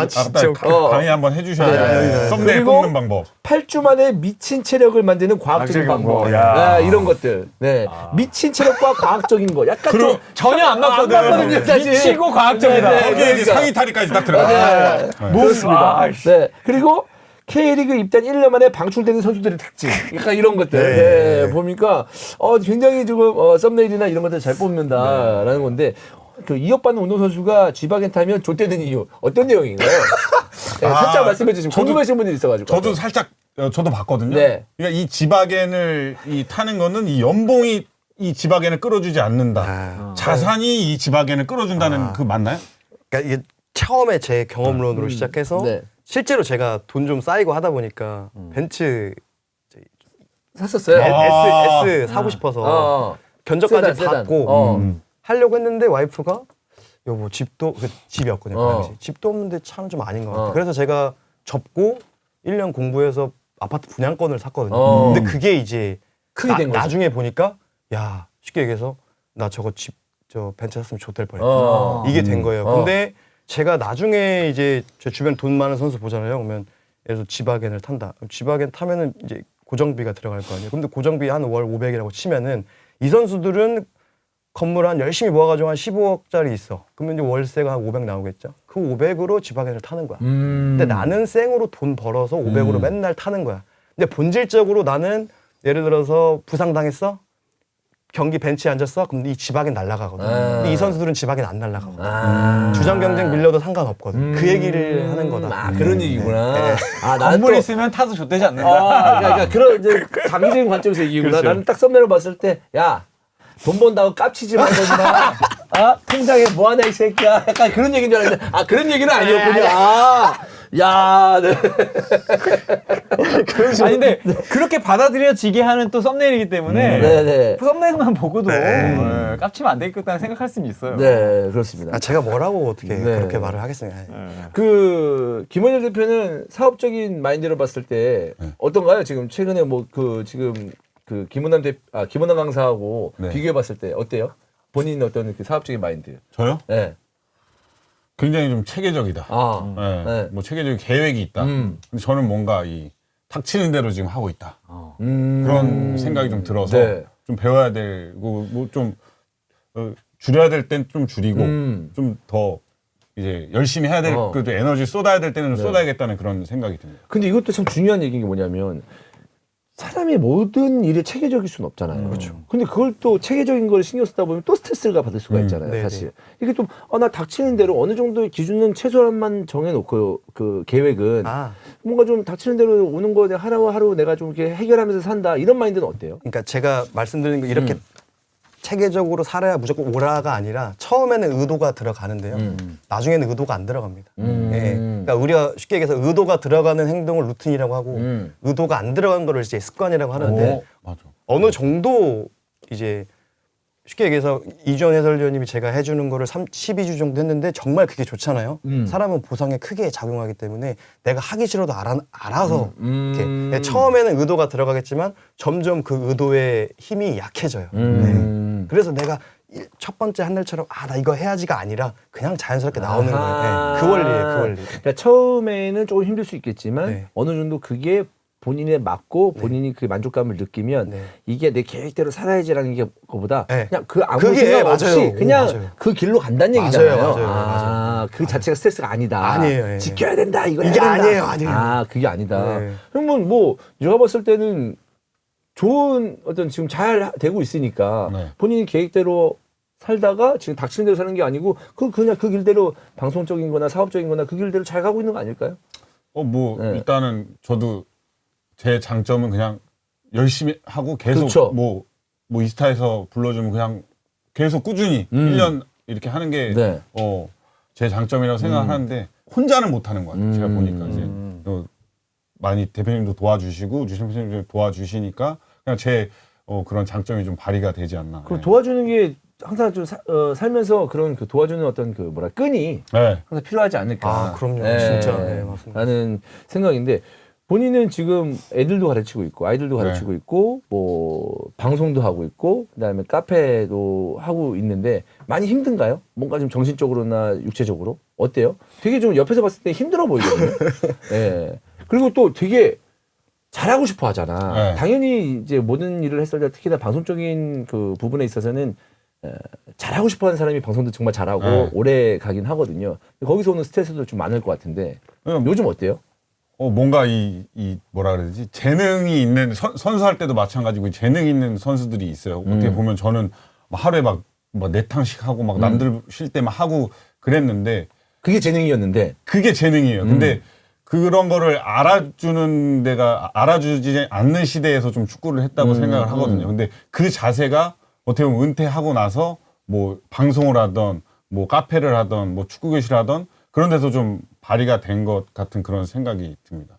진짜 강의 한번 해주셔야 돼요. 썸네일 그리고 뽑는 방법. 8주 만에 미친 체력을 만드는 과학적인 방법. 야. 네, 이런 것들. 네. 미친 체력과 과학적인 거. 약간 좀 전혀 안 맞거든. 맞거든요, 사실. 미치고 과학적이다. 네, 네. 거기에 이제 그러니까. 상의 탈의까지 딱 들어가. 그렇습니다. 아, 네. 그리고 K리그 입단 1년 만에 방출되는 선수들의 특징. 약간 이런 것들. 네. 보니까 굉장히 지금 썸네일이나 이런 것들 잘 뽑는다라는 건데 그 2억 받는 운동선수가 G바겐 타면 좆되는 이유 어떤 내용인가요? 네, 살짝 말씀해 주시면 궁금하신 분들이 있어가지고. 저도 살짝 저도 봤거든요. 네. 그러니까 이 지바겐을 타는 거는 이 연봉이 이 지바겐을 끌어주지 않는다. 자산이 이 지바겐을 끌어준다는 그 맞나요? 그러니까 이게 처음에 제 경험론으로 시작해서 네. 실제로 제가 돈 좀 쌓이고 하다 보니까 벤츠 샀었어요. S 사고 싶어서 견적까지 세단. 받고 하려고 했는데 와이프가 여보 집도 집이었거든요. 그 당시. 집도 없는데 차는 좀 아닌 것 같아. 그래서 제가 접고 1년 공부해서 아파트 분양권을 샀거든요. 근데 그게 이제 크게 된 거죠. 나중에 보니까 야 쉽게 얘기해서 나 저거 저 벤츠 샀으면 좋될 뻔했다. 이게 된 거예요. 근데 제가 나중에 이제 제 주변 돈 많은 선수 보잖아요. 그러면 예를 들어 지바겐을 탄다. 지바겐 타면은 이제 고정비가 들어갈 거 아니에요. 근데 고정비 한 월 500이라고 치면은 이 선수들은 건물 한 열심히 모아가지고 한 15억짜리 있어. 그러면 이제 월세가 한 500 나오겠죠. 그 500으로 지바겐을 타는 거야. 근데 나는 생으로 돈 벌어서 500으로 맨날 타는 거야. 근데 본질적으로 나는 예를 들어서 부상당했어? 경기 벤치에 앉았어? 그럼 이 지바겐 날아가거든. 근데 이 선수들은 지바겐 안 날아가거든. 주장 경쟁 밀려도 상관없거든. 그 얘기를 하는 거다. 그런 얘기구나. 나는 건물 또 있으면 타도 좆되지 않는다. 그러니까 그런 이제 장기적인 관점에서 얘기구나. 그렇죠. 나는 딱 썸네일을 봤을 때, 야, 돈 번다고 깝치지 말거나, 통장에 뭐 하나 이 새끼야. 약간 그런 얘기인 줄 알았는데, 그런 얘기는 아니었군요. 야, 네. 아니 근데 그렇게 받아들여지게 하는 또 썸네일이기 때문에 네. 그 썸네일만 보고도 깝치면 안 되겠다는 생각할 수는 있어요. 네, 그렇습니다. 제가 뭐라고 어떻게 네. 그렇게 말을 하겠습니까? 김원일 대표는 사업적인 마인드로 봤을 때 어떤가요? 지금 최근에 지금 김원남 강사하고 네. 비교해 봤을 때 어때요? 본인 어떤 그 사업적인 마인드. 저요? 네. 굉장히 좀 체계적이다. 네. 네. 뭐 체계적인 계획이 있다. 근데 저는 뭔가 이 닥치는 대로 지금 하고 있다. 그런 생각이 좀 들어서 네. 좀 배워야 되고 뭐 좀 줄여야 될 땐 좀 줄이고 좀 더 이제 열심히 해야 될 그래도 에너지 쏟아야 될 때는 쏟아야겠다는 그런 생각이 듭니다. 근데 이것도 참 중요한 얘기인 게 뭐냐면 사람이 모든 일에 체계적일 수는 없잖아요. 그렇죠. 근데 그걸 또 체계적인 걸 신경 쓰다 보면 또 스트레스가 받을 수가 있잖아요. 네네. 사실. 이게 좀, 나 닥치는 대로 어느 정도의 기준은 최소한만 정해놓고 그 계획은 뭔가 좀 닥치는 대로 오는 거 내가 하루 내가 좀 이렇게 해결하면서 산다. 이런 마인드는 어때요? 그러니까 제가 말씀드린 거 이렇게 체계적으로 살아야 무조건 오라가 아니라 처음에는 의도가 들어가는데요. 나중에는 의도가 안 들어갑니다. 예. 그러니까 우리가 쉽게 얘기해서 의도가 들어가는 행동을 루틴이라고 하고 의도가 안 들어간 거를 이제 습관이라고 하는데 맞아. 어느 정도 이제 쉽게 얘기해서 이주원 해설위원님이 제가 해주는 거를 12주 정도 했는데 정말 그게 좋잖아요. 사람은 보상에 크게 작용하기 때문에 내가 하기 싫어도 알아서 이렇게 처음에는 의도가 들어가겠지만 점점 그 의도의 힘이 약해져요. 네. 그래서 내가 첫 번째 한 날처럼 나 이거 해야지가 아니라 그냥 자연스럽게 나오는 거예요. 네. 그 원리예요. 그 원리. 그러니까 처음에는 조금 힘들 수 있겠지만 네. 어느 정도 그게 본인에 맞고 본인이 그 만족감을 느끼면 네. 이게 내 계획대로 살아야지라는 게 거보다 네. 그냥 그 아무 그게 생각 없이 맞아요. 그냥 맞아요. 그 길로 간다는 얘기잖아요. 맞아요. 그 자체가 스트레스가 아니다. 아니에요. 예. 지켜야 된다. 이거 이게 해야 된다. 아니에요. 그게 아니다. 네. 그러면 뭐 제가 봤을 때는 좋은 어떤 지금 잘 되고 있으니까 네. 본인이 계획대로 살다가 지금 닥치는 대로 사는 게 아니고 그냥 그 길대로 방송적인 거나 사업적인 거나 그 길대로 잘 가고 있는 거 아닐까요? 뭐 네. 일단은 저도 제 장점은 그냥 열심히 하고 계속 그렇죠. 뭐 이스타에서 불러주면 그냥 계속 꾸준히 1년 이렇게 하는 게 네. 제 장점이라고 생각하는데 혼자는 못 하는 것 같아요. 제가 보니까 이제 또 많이 대표님도 도와주시고 주심 선생님도 도와주시니까 그냥 제 그런 장점이 좀 발휘가 되지 않나. 그럼 도와주는 게 항상 좀 살면서 그런 그 도와주는 어떤 그 끈이 네. 항상 필요하지 않을까. 그럼요. 진짜. 네, 맞습니다. 라는 생각인데 본인은 지금 애들도 가르치고 있고 아이들도 가르치고 있고 뭐 방송도 하고 있고 그다음에 카페도 하고 있는데 많이 힘든가요? 뭔가 좀 정신적으로나 육체적으로 어때요? 되게 좀 옆에서 봤을 때 힘들어 보이거든요. 네. 그리고 또 되게 잘하고 싶어 하잖아. 네. 당연히 이제 모든 일을 했을 때 특히나 방송적인 그 부분에 있어서는 잘하고 싶어 하는 사람이 방송도 정말 잘하고 네. 오래 가긴 하거든요. 거기서 오는 스트레스도 좀 많을 것 같은데 요즘 어때요? 뭔가 이 뭐라 그러지 재능이 있는 선수할 때도 마찬가지고 재능 있는 선수들이 있어요. 어떻게 보면 저는 하루에 막 4탕씩 하고 막 남들 쉴 때 막 하고 그랬는데 그게 재능이었는데 그게 재능이에요. 근데 그런 거를 알아주는 데가 알아주지 않는 시대에서 좀 축구를 했다고 생각을 하거든요. 근데 그 자세가 어떻게 보면 은퇴하고 나서 뭐 방송을 하던 뭐 카페를 하던 뭐 축구 교실을 하던 그런 데서 좀 발휘가 된 것 같은 그런 생각이 듭니다.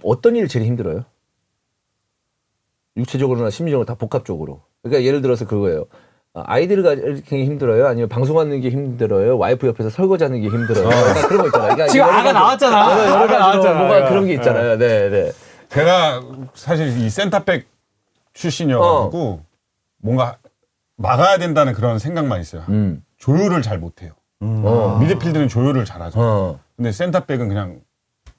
어떤 일이 제일 힘들어요? 육체적으로나 심리적으로 다 복합적으로. 그러니까 예를 들어서 그거예요. 아이들을 가르치는 게 힘들어요? 아니면 방송하는 게 힘들어요? 와이프 옆에서 설거지하는 게 힘들어요? 약간 그런 거 있잖아요. 그러니까 지금 아가 나왔잖아. 여러 가지로 나왔잖아요. 뭐가 그런 게 있잖아요. 네. 제가 사실 이 센터백 출신이어가지고 뭔가 막아야 된다는 그런 생각만 있어요. 조율을 잘 못해요. 미드필드는 조율을 잘하죠. 근데 센터백은 그냥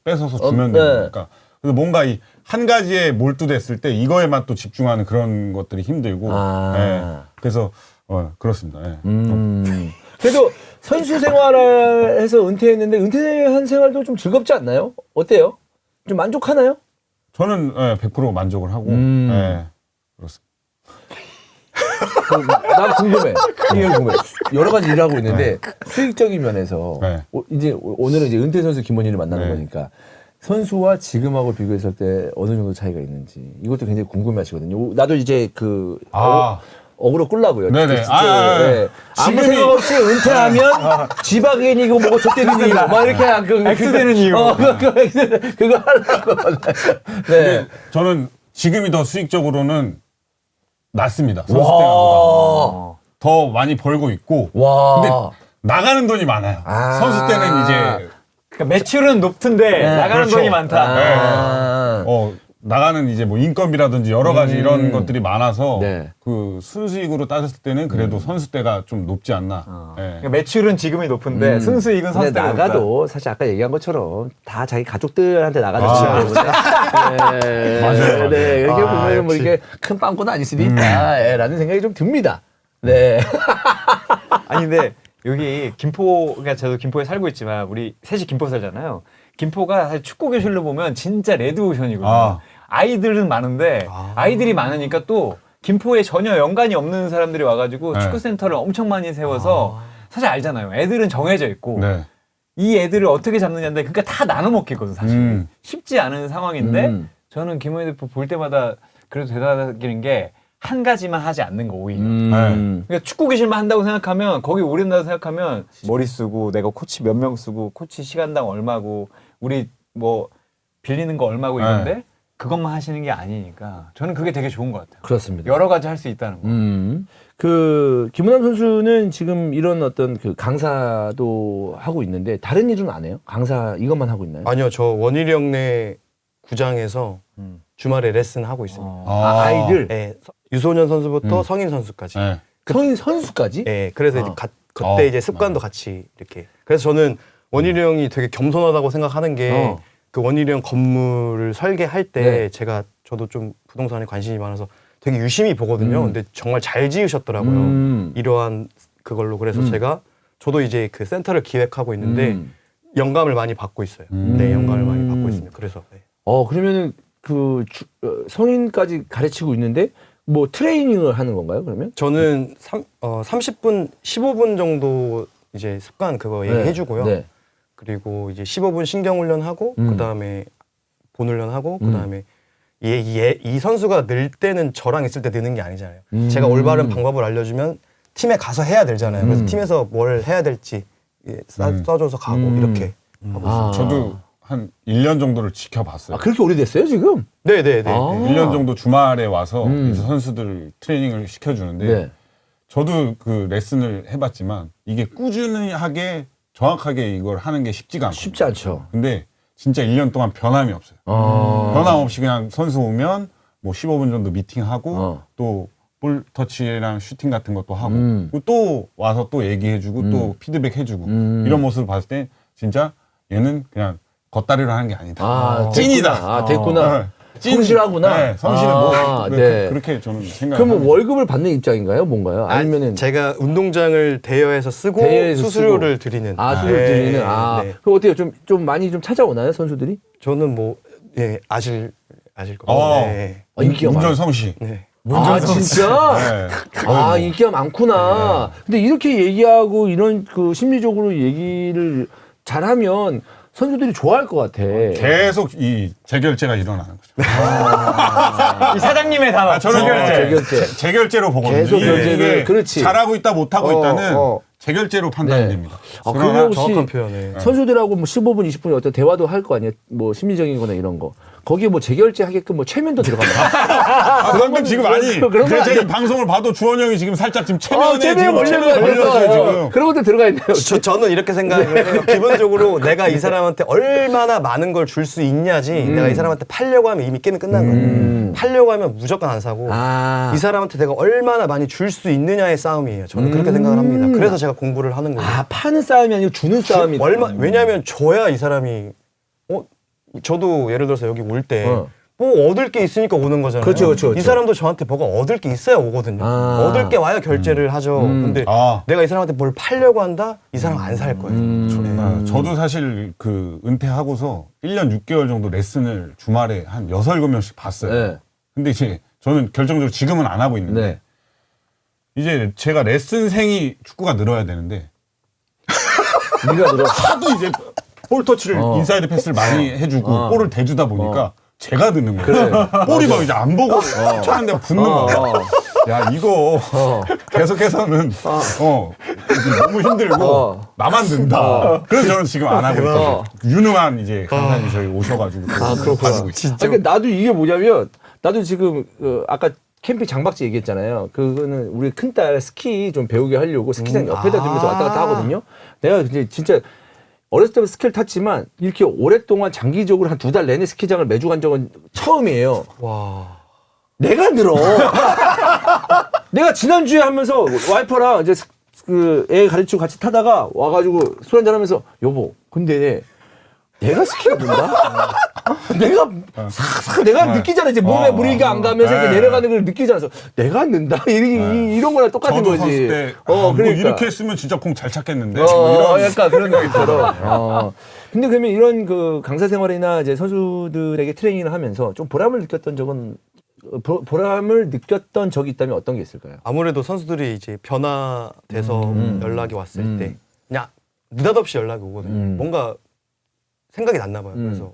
뺏어서 주면 네. 되니까. 그래서 뭔가 이 한 가지에 몰두됐을 때 이거에만 또 집중하는 그런 것들이 힘들고. 네. 그래서 그렇습니다. 네. 그래도 선수 생활을 해서 은퇴했는데 은퇴한 생활도 좀 즐겁지 않나요? 어때요? 좀 만족하나요? 저는 100% 만족을 하고. 네. 그렇습니다. 난 궁금해. 이게 궁금해. 여러 가지 일을 하고 있는데 수익적인 면에서 네. 이제 오늘은 이제 은퇴 선수 김원희를 만나는 네. 거니까 선수와 지금하고 비교했을 때 어느 정도 차이가 있는지 이것도 굉장히 궁금해하시거든요. 나도 이제 그 어그로 끌라고요. 네네. 아무 생각 없이 은퇴하면 지박인이고 뭐고 좆대는 이고 막 이렇게 X되는 이유. 그거 하려고. 네. 저는 지금이 더 수익적으로는 낫습니다. 선수 때보다. 더 많이 벌고 있고. 와. 근데 나가는 돈이 많아요. 선수 때는 이제 그러니까 매출은 높은데 나가는 그렇죠. 돈이 많다. 나가는 이제 뭐 인건비라든지 여러 가지 이런 것들이 많아서 네. 그 순수익으로 따졌을 때는 그래도 선수 때가 좀 높지 않나. 네. 그러니까 매출은 지금이 높은데 순수익은 선수 근데 때가 나가도 사실 아까 얘기한 것처럼 다 자기 가족들한테 나가줬기 때문에 맞아요. 네, 이렇게 보면 뭐 역시. 이렇게 큰 빵꾸는 아닐 수도 있다라는 생각이 좀 듭니다. 네. 아니 근데 여기 김포, 그러니까 저도 김포에 살고 있지만 우리 셋이 김포 살잖아요. 김포가 사실 축구 교실로 보면 진짜 레드오션이거든요. 아이들은 많은데 아이들이 많으니까 또 김포에 전혀 연관이 없는 사람들이 와가지고 네. 축구센터를 엄청 많이 세워서 사실 알잖아요. 애들은 정해져 있고 네. 이 애들을 어떻게 잡느냐인데 그러니까 다 나눠 먹겠거든 사실. 쉽지 않은 상황인데 저는 김원희 대표 볼 때마다 그래도 대단하다는 게 한 가지만 하지 않는 거 오히려. 그러니까 축구 교실만 한다고 생각하면 거기 오래 된다고 생각하면 머리 쓰고 내가 코치 몇 명 쓰고 코치 시간당 얼마고 우리 뭐 빌리는 거 얼마고 이런데 그것만 하시는 게 아니니까 저는 그게 되게 좋은 것 같아요. 그렇습니다. 여러 가지 할 수 있다는 거. 그 김은남 선수는 지금 이런 어떤 그 강사도 하고 있는데 다른 일은 안 해요? 강사 이것만 하고 있나요? 아니요, 저 원일이 형네 구장에서 음. 주말에 레슨 하고 있습니다. 아이들 네, 유소년 선수부터 성인 선수까지. 네. 성인 선수까지? 네, 그래서 이제 그때 어. 이제 습관도 같이 이렇게. 그래서 저는 원일이 형이 되게 겸손하다고 생각하는 게 그 원일이 형 건물을 설계할 때 네. 저도 좀 부동산에 관심이 많아서 되게 유심히 보거든요. 근데 정말 잘 지으셨더라고요. 이러한 그걸로. 그래서 저도 이제 그 센터를 기획하고 있는데 영감을 많이 받고 있어요. 네, 영감을 많이 받고 있습니다. 그래서 네. 그러면은 그 성인까지 가르치고 있는데 뭐 트레이닝을 하는 건가요? 그러면? 저는 30분, 15분 정도 이제 습관 그거 얘기해주고요. 네. 그리고 이제 15분 신경 훈련하고 그다음에 본 훈련하고 그다음에 이 선수가 늘 때는 저랑 있을 때 느는 게 아니잖아요. 제가 올바른 방법을 알려주면 팀에 가서 해야 되잖아요. 그래서 팀에서 뭘 해야 될지 써줘서 가고 이렇게 하고 있어요. 저도 한 1년 정도를 지켜봤어요. 그렇게 오래됐어요 지금? 네네네. 1년 정도 주말에 와서 이제 선수들 트레이닝을 시켜주는데 네. 저도 그 레슨을 해봤지만 이게 꾸준하게 정확하게 이걸 하는 게 쉽지가 않거든요. 쉽지 않죠. 근데 진짜 1년 동안 변함이 없어요. 변함 없이 그냥 선수 오면 뭐 15분 정도 미팅하고 또 볼 터치랑 슈팅 같은 것도 하고 그리고 또 와서 또 얘기해주고 또 피드백 해주고 이런 모습을 봤을 때 진짜 얘는 그냥 겉다리로 하는 게 아니다. 찐이다. 됐구나. 찐. 성실하구나. 네, 성실해. 네. 그렇게 저는 생각합니다. 그러면 월급을 받는 입장인가요? 뭔가요? 아니면은 제가 운동장을 대여해서 쓰고 대여해서 수수료를 드리는. 수수료를 드리는. 네. 그럼 어때요? 좀 많이 좀 찾아오나요, 선수들이? 저는 뭐 아실 겁니다. 네. 인기가 운전 많아요. 성씨. 네. 진짜? 네. 인기가 많구나. 근데 이렇게 얘기하고 이런 그 심리적으로 얘기를 잘하면 선수들이 좋아할 것 같아. 계속 이 재결제가 일어나는 거죠. 이 사장님의 단어. 저는 재결제. 재결제로 보거든요. 계속 결제를, 이게 그렇지. 잘하고 있다 못하고 있다는 재결제로 판단이 네. 됩니다. 그러면 혹시 정확한 표현에. 선수들하고 뭐 15분, 20분 어떤 대화도 할 거 아니에요? 뭐 심리적인 거나 이런 거. 거기에 뭐 재결제 하게끔 뭐 최면도 들어간다. 방금 지금 아니. 그런 거 제 아니에요? 방송을 봐도 주원 형이 지금 살짝 지금 체면에 최면 걸렸어요 지금. 그런 것도 들어가 있네요. 저는 이렇게 생각을 해요. 기본적으로 내가 이 사람한테 얼마나 많은 걸 줄 수 있냐지 내가 이 사람한테 팔려고 하면 이미 게임은 끝난 거예요. 팔려고 하면 무조건 안 사고 이 사람한테 내가 얼마나 많이 줄 수 있느냐의 싸움이에요. 저는 그렇게 생각을 합니다. 그래서 제가 공부를 하는 거예요. 파는 싸움이 아니고 주는 싸움이. 왜냐하면 줘야 이 사람이 저도 예를 들어서 여기 올 때 뭐 얻을 게 있으니까 오는 거잖아요. 그렇죠. 이 사람도 저한테 뭐가 얻을 게 있어야 오거든요. 얻을 게 와야 결제를 하죠. 근데 내가 이 사람한테 뭘 팔려고 한다? 이 사람 안 살 거예요. 저도 사실 그 은퇴하고서 1년 6개월 정도 레슨을 주말에 한 6, 7명씩 봤어요. 네. 근데 이제 저는 결정적으로 지금은 안 하고 있는데 네. 이제 제가 레슨생이 축구가 늘어야 되는데 네가 들어. 하도 이제 볼 터치를 인사이드 패스를 많이 해주고 볼을 대주다 보니까 제가 드는 거예요. 볼이 막 이제 안 보고 차는데 붙는 거야. 야 이거 계속해서는 이게 너무 힘들고 나만 든다. 그래서 저는 지금 안 하고 있어요. 유능한 이제 강사님이 저희 오셔가지고 그렇구나. 가지고 있어요. 그러니까 나도 이게 뭐냐면 나도 지금 아까 캠핑 장박지 얘기했잖아요. 그거는 우리 큰딸 스키 좀 배우게 하려고 스키장 옆에다 두면서 왔다 갔다 하거든요. 내가 이제 진짜 어렸을 때부터 스키를 탔지만 이렇게 오랫동안 장기적으로 한 2달 내내 스키장을 매주 간 적은 처음이에요. 와. 내가 늘어. 내가 지난주에 하면서 와이퍼랑 이제 그 애 가르치고 같이 타다가 와가지고 술 한잔 하면서 여보, 근데 내가 스키가 는다? 내가 느끼잖아. 이제 몸에 무리가 안 가면서 이렇게 내려가는 걸 느끼잖아. 그래서 내가 는다? 이런 거랑 똑같은 저도 거지. 섰을 때 그러니까. 뭐 이렇게 했으면 진짜 공 잘 찾겠는데 뭐 이런 약간 그런 느낌처럼. 근데 그러면 이런 그 강사 생활이나 이제 선수들에게 트레이닝을 하면서 좀 보람을 느꼈던 적이 있다면 어떤 게 있을까요? 아무래도 선수들이 이제 변화돼서 연락이 왔을 때 그냥 느닷없이 연락이 오거든요. 뭔가 생각이 났나 봐요. 그래서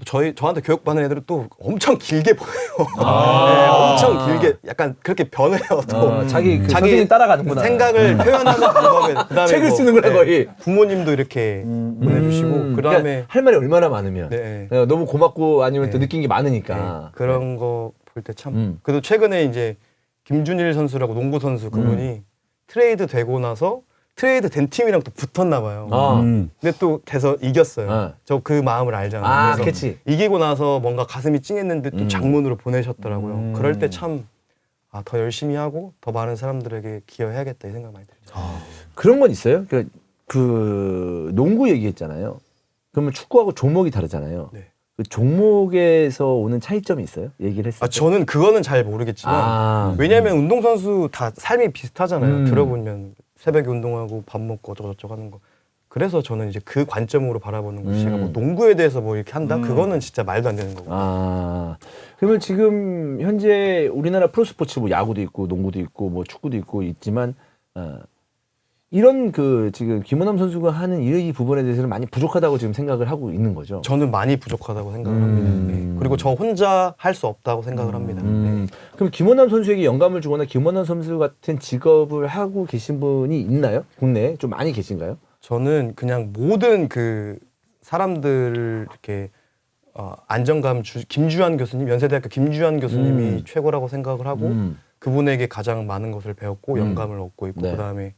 저한테 교육받는 애들은 또 엄청 길게 보여요. 네, 엄청 길게 약간 그렇게 변해요. 또 자기 선생님 따라가는구나. 생각을 표현하는 방법에 그다음에 책을 쓰는구나 거의. 부모님도 이렇게 보내주시고 그다음에 그러니까 할 말이 얼마나 많으면 네. 너무 고맙고 아니면 또 네. 느낀 게 많으니까. 네, 그런 거 볼 때 참. 그래도 최근에 이제 김준일 선수라고 농구 선수 그분이 트레이드 되고 나서 트레이드 된 팀이랑 또 붙었나 봐요. 근데 또 돼서 이겼어요. 저 그 마음을 알잖아요. 그래서 그치. 이기고 나서 뭔가 가슴이 찡했는데 또 장문으로 보내셨더라고요. 그럴 때 참 더 열심히 하고 더 많은 사람들에게 기여해야겠다 이 생각 많이 들죠. 그런 건 있어요? 그 농구 얘기했잖아요. 그러면 축구하고 종목이 다르잖아요. 네. 그 종목에서 오는 차이점이 있어요? 얘기를 했을 때. 저는 그거는 잘 모르겠지만 왜냐하면 운동선수 다 삶이 비슷하잖아요. 들어보면 새벽에 운동하고 밥 먹고 어쩌고저쩌고 하는 거. 그래서 저는 이제 그 관점으로 바라보는 거지. 제가 뭐 농구에 대해서 뭐 이렇게 한다? 그거는 진짜 말도 안 되는 거고. 그러면 지금 현재 우리나라 프로스포츠 뭐 야구도 있고 농구도 있고 뭐 축구도 있고 있지만 이런 그 지금 김원남 선수가 하는 이 부분에 대해서는 많이 부족하다고 지금 생각을 하고 있는 거죠. 저는 많이 부족하다고 생각을 합니다. 네. 그리고 저 혼자 할 수 없다고 생각을 합니다. 네. 그럼 김원남 선수에게 영감을 주거나 김원남 선수 같은 직업을 하고 계신 분이 있나요? 국내에 좀 많이 계신가요? 저는 그냥 모든 그 사람들을 이렇게 안정감 김주환 교수님, 연세대학교 김주환 교수님이 최고라고 생각을 하고 그분에게 가장 많은 것을 배웠고 영감을 얻고 있고 네. 그다음에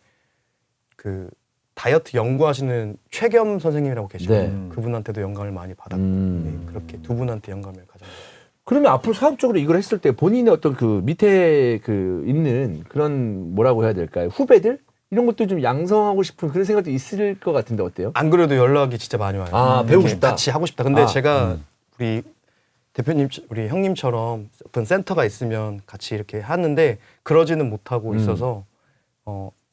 그 다이어트 연구하시는 최겸 선생님이라고 계시거든요. 그분한테도 영감을 많이 받았고 네, 그렇게 두 분한테 영감을 가장. 그러면 앞으로 사업적으로 이걸 했을 때 본인의 어떤 그 밑에 그 있는 그런 뭐라고 해야 될까요? 후배들 이런 것도 좀 양성하고 싶은 그런 생각도 있을 것 같은데 어때요? 안 그래도 연락이 진짜 많이 와요. 배우고 싶다. 같이 하고 싶다. 근데 제가 우리 대표님, 우리 형님처럼 어떤 센터가 있으면 같이 이렇게 하는데 그러지는 못하고 있어서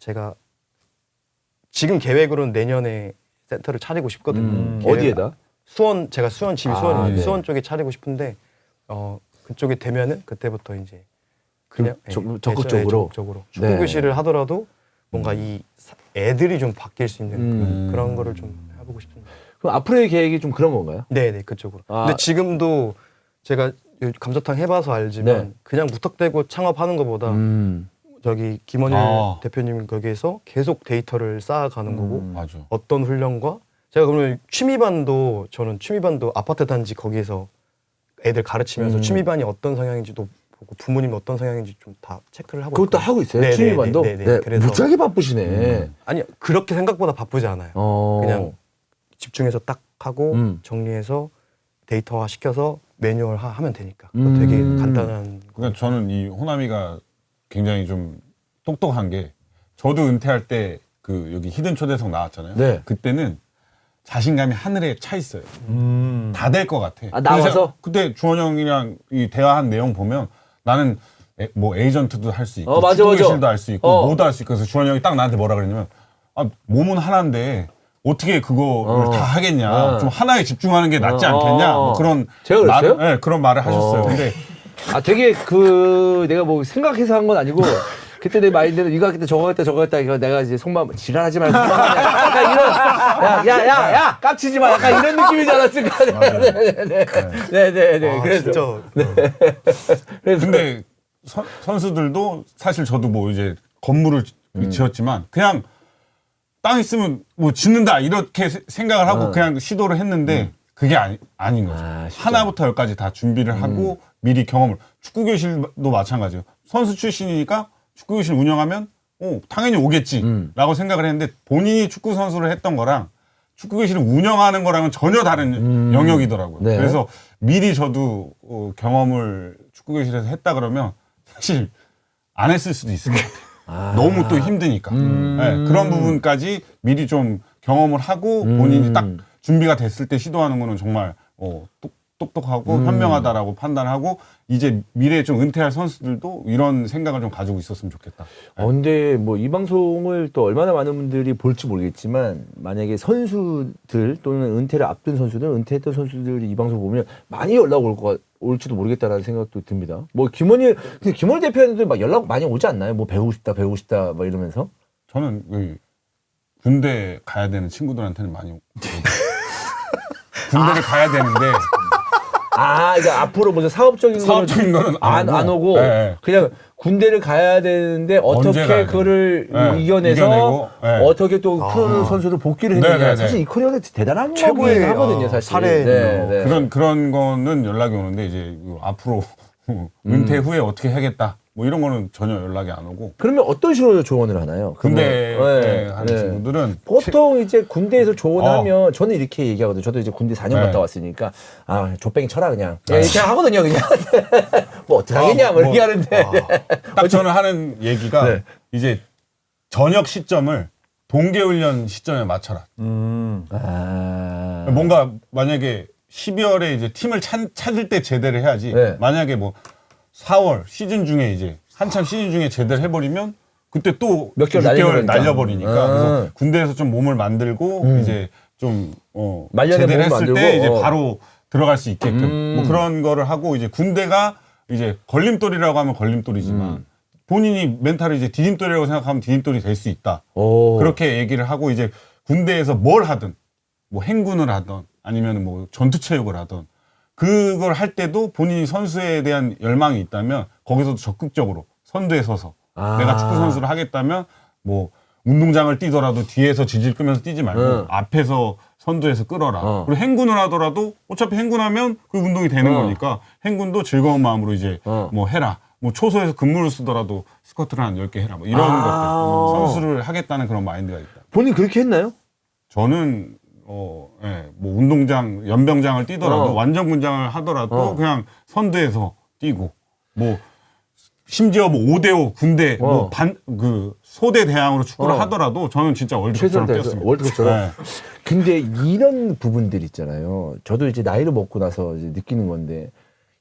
제가 지금 계획으로는 내년에 센터를 차리고 싶거든요. 어디에다? 수원, 제가 수원 집이 수원이에요. 네. 수원 쪽에 차리고 싶은데 그쪽에 되면은 그때부터 이제 그냥 적극적으로? 적극적으로 네. 축구 교실을 하더라도 뭔가 이 애들이 좀 바뀔 수 있는 그런 거를 좀 해보고 싶습니다. 그럼 앞으로의 계획이 좀 그런 건가요? 네네 그쪽으로. 근데 지금도 제가 감자탕 해봐서 알지만 네. 그냥 무턱대고 창업하는 것보다 저기 김원일 대표님 거기에서 계속 데이터를 쌓아가는 거고 맞아. 어떤 훈련과 제가 그러면 저는 취미반도 아파트 단지 거기에서 애들 가르치면서 취미반이 어떤 성향인지도 보고 부모님이 어떤 성향인지 좀 다 체크를 하고 그것도 있거든요. 하고 있어요? 네네네, 취미반도? 네네. 네, 그래서 무지하게 바쁘시네. 아니 그렇게 생각보다 바쁘지 않아요. 그냥 집중해서 딱 하고 정리해서 데이터화 시켜서 매뉴얼 하면 되니까 되게 간단한. 그러니까 저는 이 호남이가 굉장히 좀 똑똑한 게 저도 은퇴할 때 그 여기 히든 초대석 나왔잖아요. 네. 그때는 자신감이 하늘에 차 있어요. 다 될 것 같아. 나와서? 그때 주원 형이랑 이 대화한 내용 보면 나는 뭐 에이전트도 할 수 있고 맞아, 축구 맞아. 교실도 할 수 있고 뭐도 할 수 있고 그래서 주원 형이 딱 나한테 뭐라 그랬냐면 몸은 하나인데 어떻게 그거를 다 하겠냐. 좀 하나에 집중하는 게 낫지 않겠냐. 뭐 그런 제가 그랬어요? 네, 그런 말을 하셨어요. 근데 되게 내가 뭐 생각해서 한 건 아니고 그때 내 마인드는 이거 하겠다 저거 하겠다 이거 내가 이제 속마음 지랄하지 말고 약간 이런 야 깝치지 마 약간 이런 느낌이지 않았을까. 네네네. 그래서 진짜. 근데 선수들도 사실 저도 뭐 이제 건물을 지었지만 그냥 땅 있으면 뭐 짓는다 이렇게 생각을 하고 그냥 시도를 했는데 그게 아닌 거죠. 하나부터 열까지 다 준비를 하고 미리 경험을. 축구 교실도 마찬가지예요. 선수 출신이니까 축구 교실 운영하면 당연히 오겠지라고 생각을 했는데 본인이 축구 선수를 했던 거랑 축구 교실을 운영하는 거랑은 전혀 다른 영역이더라고요. 네. 그래서 미리 저도 경험을 축구 교실에서 했다 그러면 사실 안 했을 수도 있을 것 같아요. 너무 또 힘드니까. 네, 그런 부분까지 미리 좀 경험을 하고 본인이 딱 준비가 됐을 때 시도하는 거는 정말 똑똑하고 현명하다라고 판단하고 이제 미래에 좀 은퇴할 선수들도 이런 생각을 좀 가지고 있었으면 좋겠다. 근데 뭐 이 방송을 또 얼마나 많은 분들이 볼지 모르겠지만 만약에 선수들 또는 은퇴를 앞둔 선수들, 은퇴했던 선수들이 이 방송 보면 많이 연락 올지도 모르겠다라는 생각도 듭니다. 뭐 김원일 대표님도 막 연락 많이 오지 않나요? 뭐 배우고 싶다 막 이러면서. 저는 군대 가야 되는 친구들한테는 많이 군대를 가야 되는데 그러니까 앞으로 무슨 사업적인 거는 안 오고 네. 그냥 군대를 가야 되는데 어떻게 그거를 이겨내서 어떻게 또 프로 선수로 복귀를 했느냐. 사실 이 커리어는 대단한 최고의 하거든요, 사실. 사례. 그런 거는 연락이 오는데 이제 앞으로 은퇴 후에 어떻게 해야겠다. 뭐 이런 거는 전혀 연락이 안 오고. 그러면 어떤 식으로 조언을 하나요? 군대 하는 친구들은 보통 이제 군대에서 조언하면 저는 이렇게 얘기하거든요. 저도 이제 군대 4년 갔다 왔으니까 조뱅이 쳐라 그냥 이렇게 하거든요. 그냥 뭐 어떻게 하겠냐 뭐 이렇게 하는데 딱 저는 하는 얘기가 이제 전역 시점을 동계훈련 시점에 맞춰라. 뭔가 만약에 12월에 이제 팀을 찾을 때 제대를 해야지. 만약에 뭐 4월 시즌 중에 이제 한참 시즌 중에 제대를 해버리면 그때 또 몇 개월 날려버리니까 그래서 군대에서 좀 몸을 만들고 이제 좀 제대를 했을 때 이제 바로 들어갈 수 있게끔 뭐 그런 거를 하고 이제 군대가 이제 걸림돌이라고 하면 걸림돌이지만 본인이 멘탈을 이제 디딤돌이라고 생각하면 디딤돌이 될 수 있다. 그렇게 얘기를 하고 이제 군대에서 뭘 하든 뭐 행군을 하든 아니면 뭐 전투체육을 하든 그걸 할 때도 본인이 선수에 대한 열망이 있다면 거기서도 적극적으로 선두에 서서 내가 축구 선수를 하겠다면 뭐 운동장을 뛰더라도 뒤에서 지질 끄면서 뛰지 말고 앞에서 선두에서 끌어라. 그리고 행군을 하더라도 어차피 행군하면 그 운동이 되는 거니까 행군도 즐거운 마음으로 이제 뭐 해라. 뭐 초소에서 근무를 쓰더라도 스쿼트를 한 10개 해라. 뭐 이런 것들. 선수를 하겠다는 그런 마인드가 있다. 본인 그렇게 했나요? 저는 뭐 운동장, 연병장을 뛰더라도 완전 군장을 하더라도 그냥 선두에서 뛰고 뭐 심지어 뭐 5대5 군대 그 소대 대항으로 축구를 하더라도 저는 진짜 월드컵처럼 뛰었습니다. 월드컵처럼. 근데 이런 부분들 있잖아요. 저도 이제 나이를 먹고 나서 이제 느끼는 건데